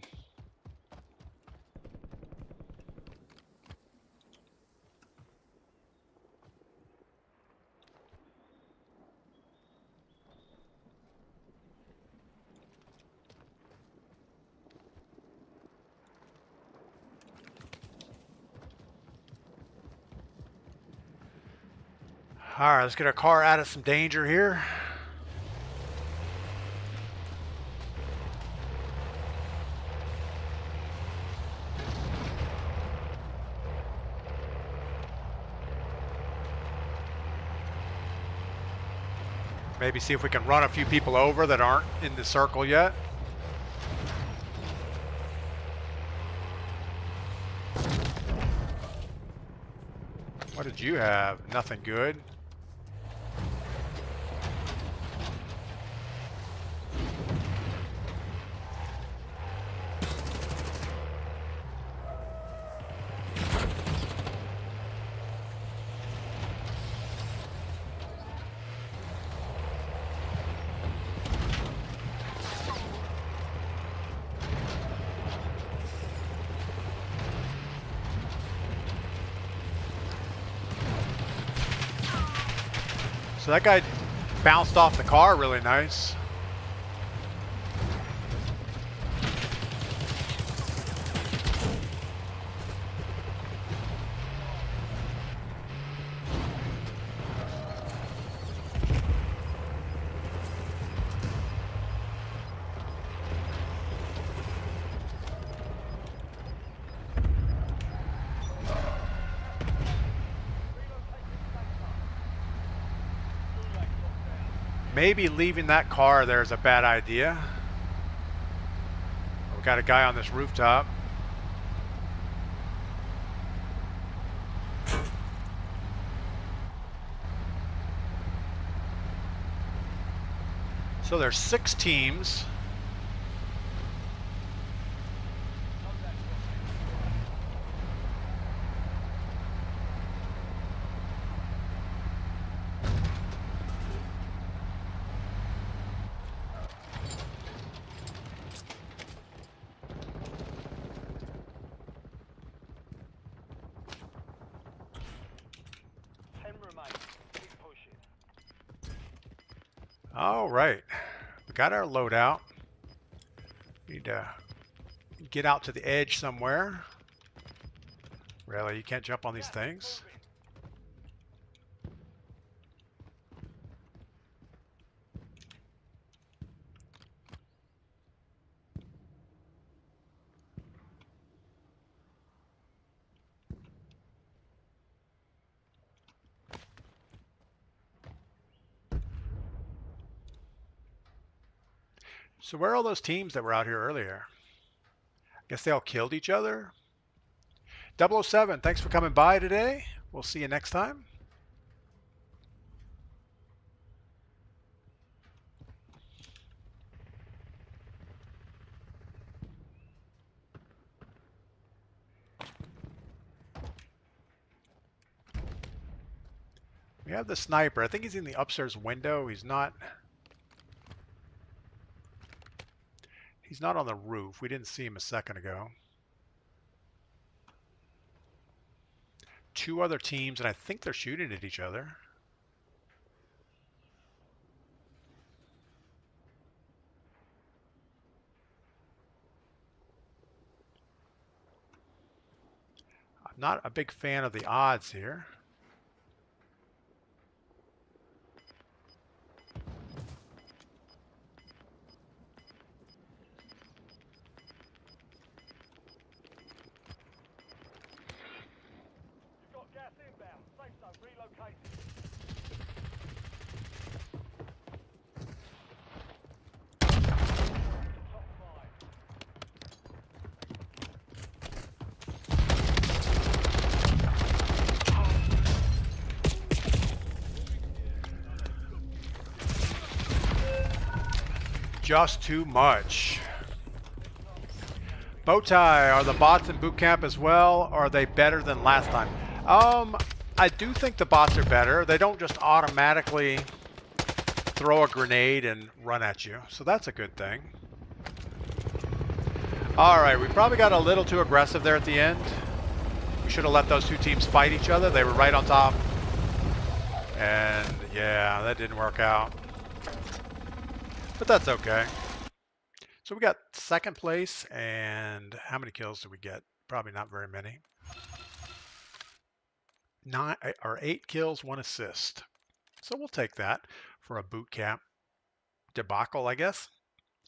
All right, let's get our car out of some danger here. Maybe see if we can run a few people over that aren't in the circle yet. What did you have? Nothing good. So that guy bounced off the car really nice. Maybe leaving that car there is a bad idea. We got a guy on this rooftop. So there's 6 teams. All right, we got our loadout. Need to get out to the edge somewhere. Really, you can't jump on these things? So where are all those teams that were out here earlier? Guess they all killed each other? 007, thanks for coming by today. We'll see you next time. We have the sniper. I think he's in the upstairs window. He's not He's not on the roof. We didn't see him a second ago. 2 other teams, and I think they're shooting at each other. I'm not a big fan of the odds here. You've got gas inbound. Safe zone relocated. Top 5. Just too much. Bowtie, are the bots in boot camp as well? Or are they better than last time? I do think the bots are better. They don't just automatically throw a grenade and run at you. So that's a good thing. All right, we probably got a little too aggressive there at the end. We should have let those 2 teams fight each other. They were right on top. And yeah, that didn't work out. But that's okay. So we got 2nd place, and how many kills did we get? Probably not very many. 8 kills, 1 assist. So we'll take that for a boot camp debacle, I guess.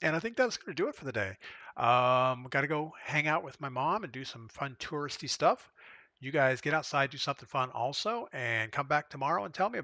And I think that's going to do it for the day. We got to go hang out with my mom and do some fun touristy stuff. You guys get outside, do something fun also, and come back tomorrow and tell me about it.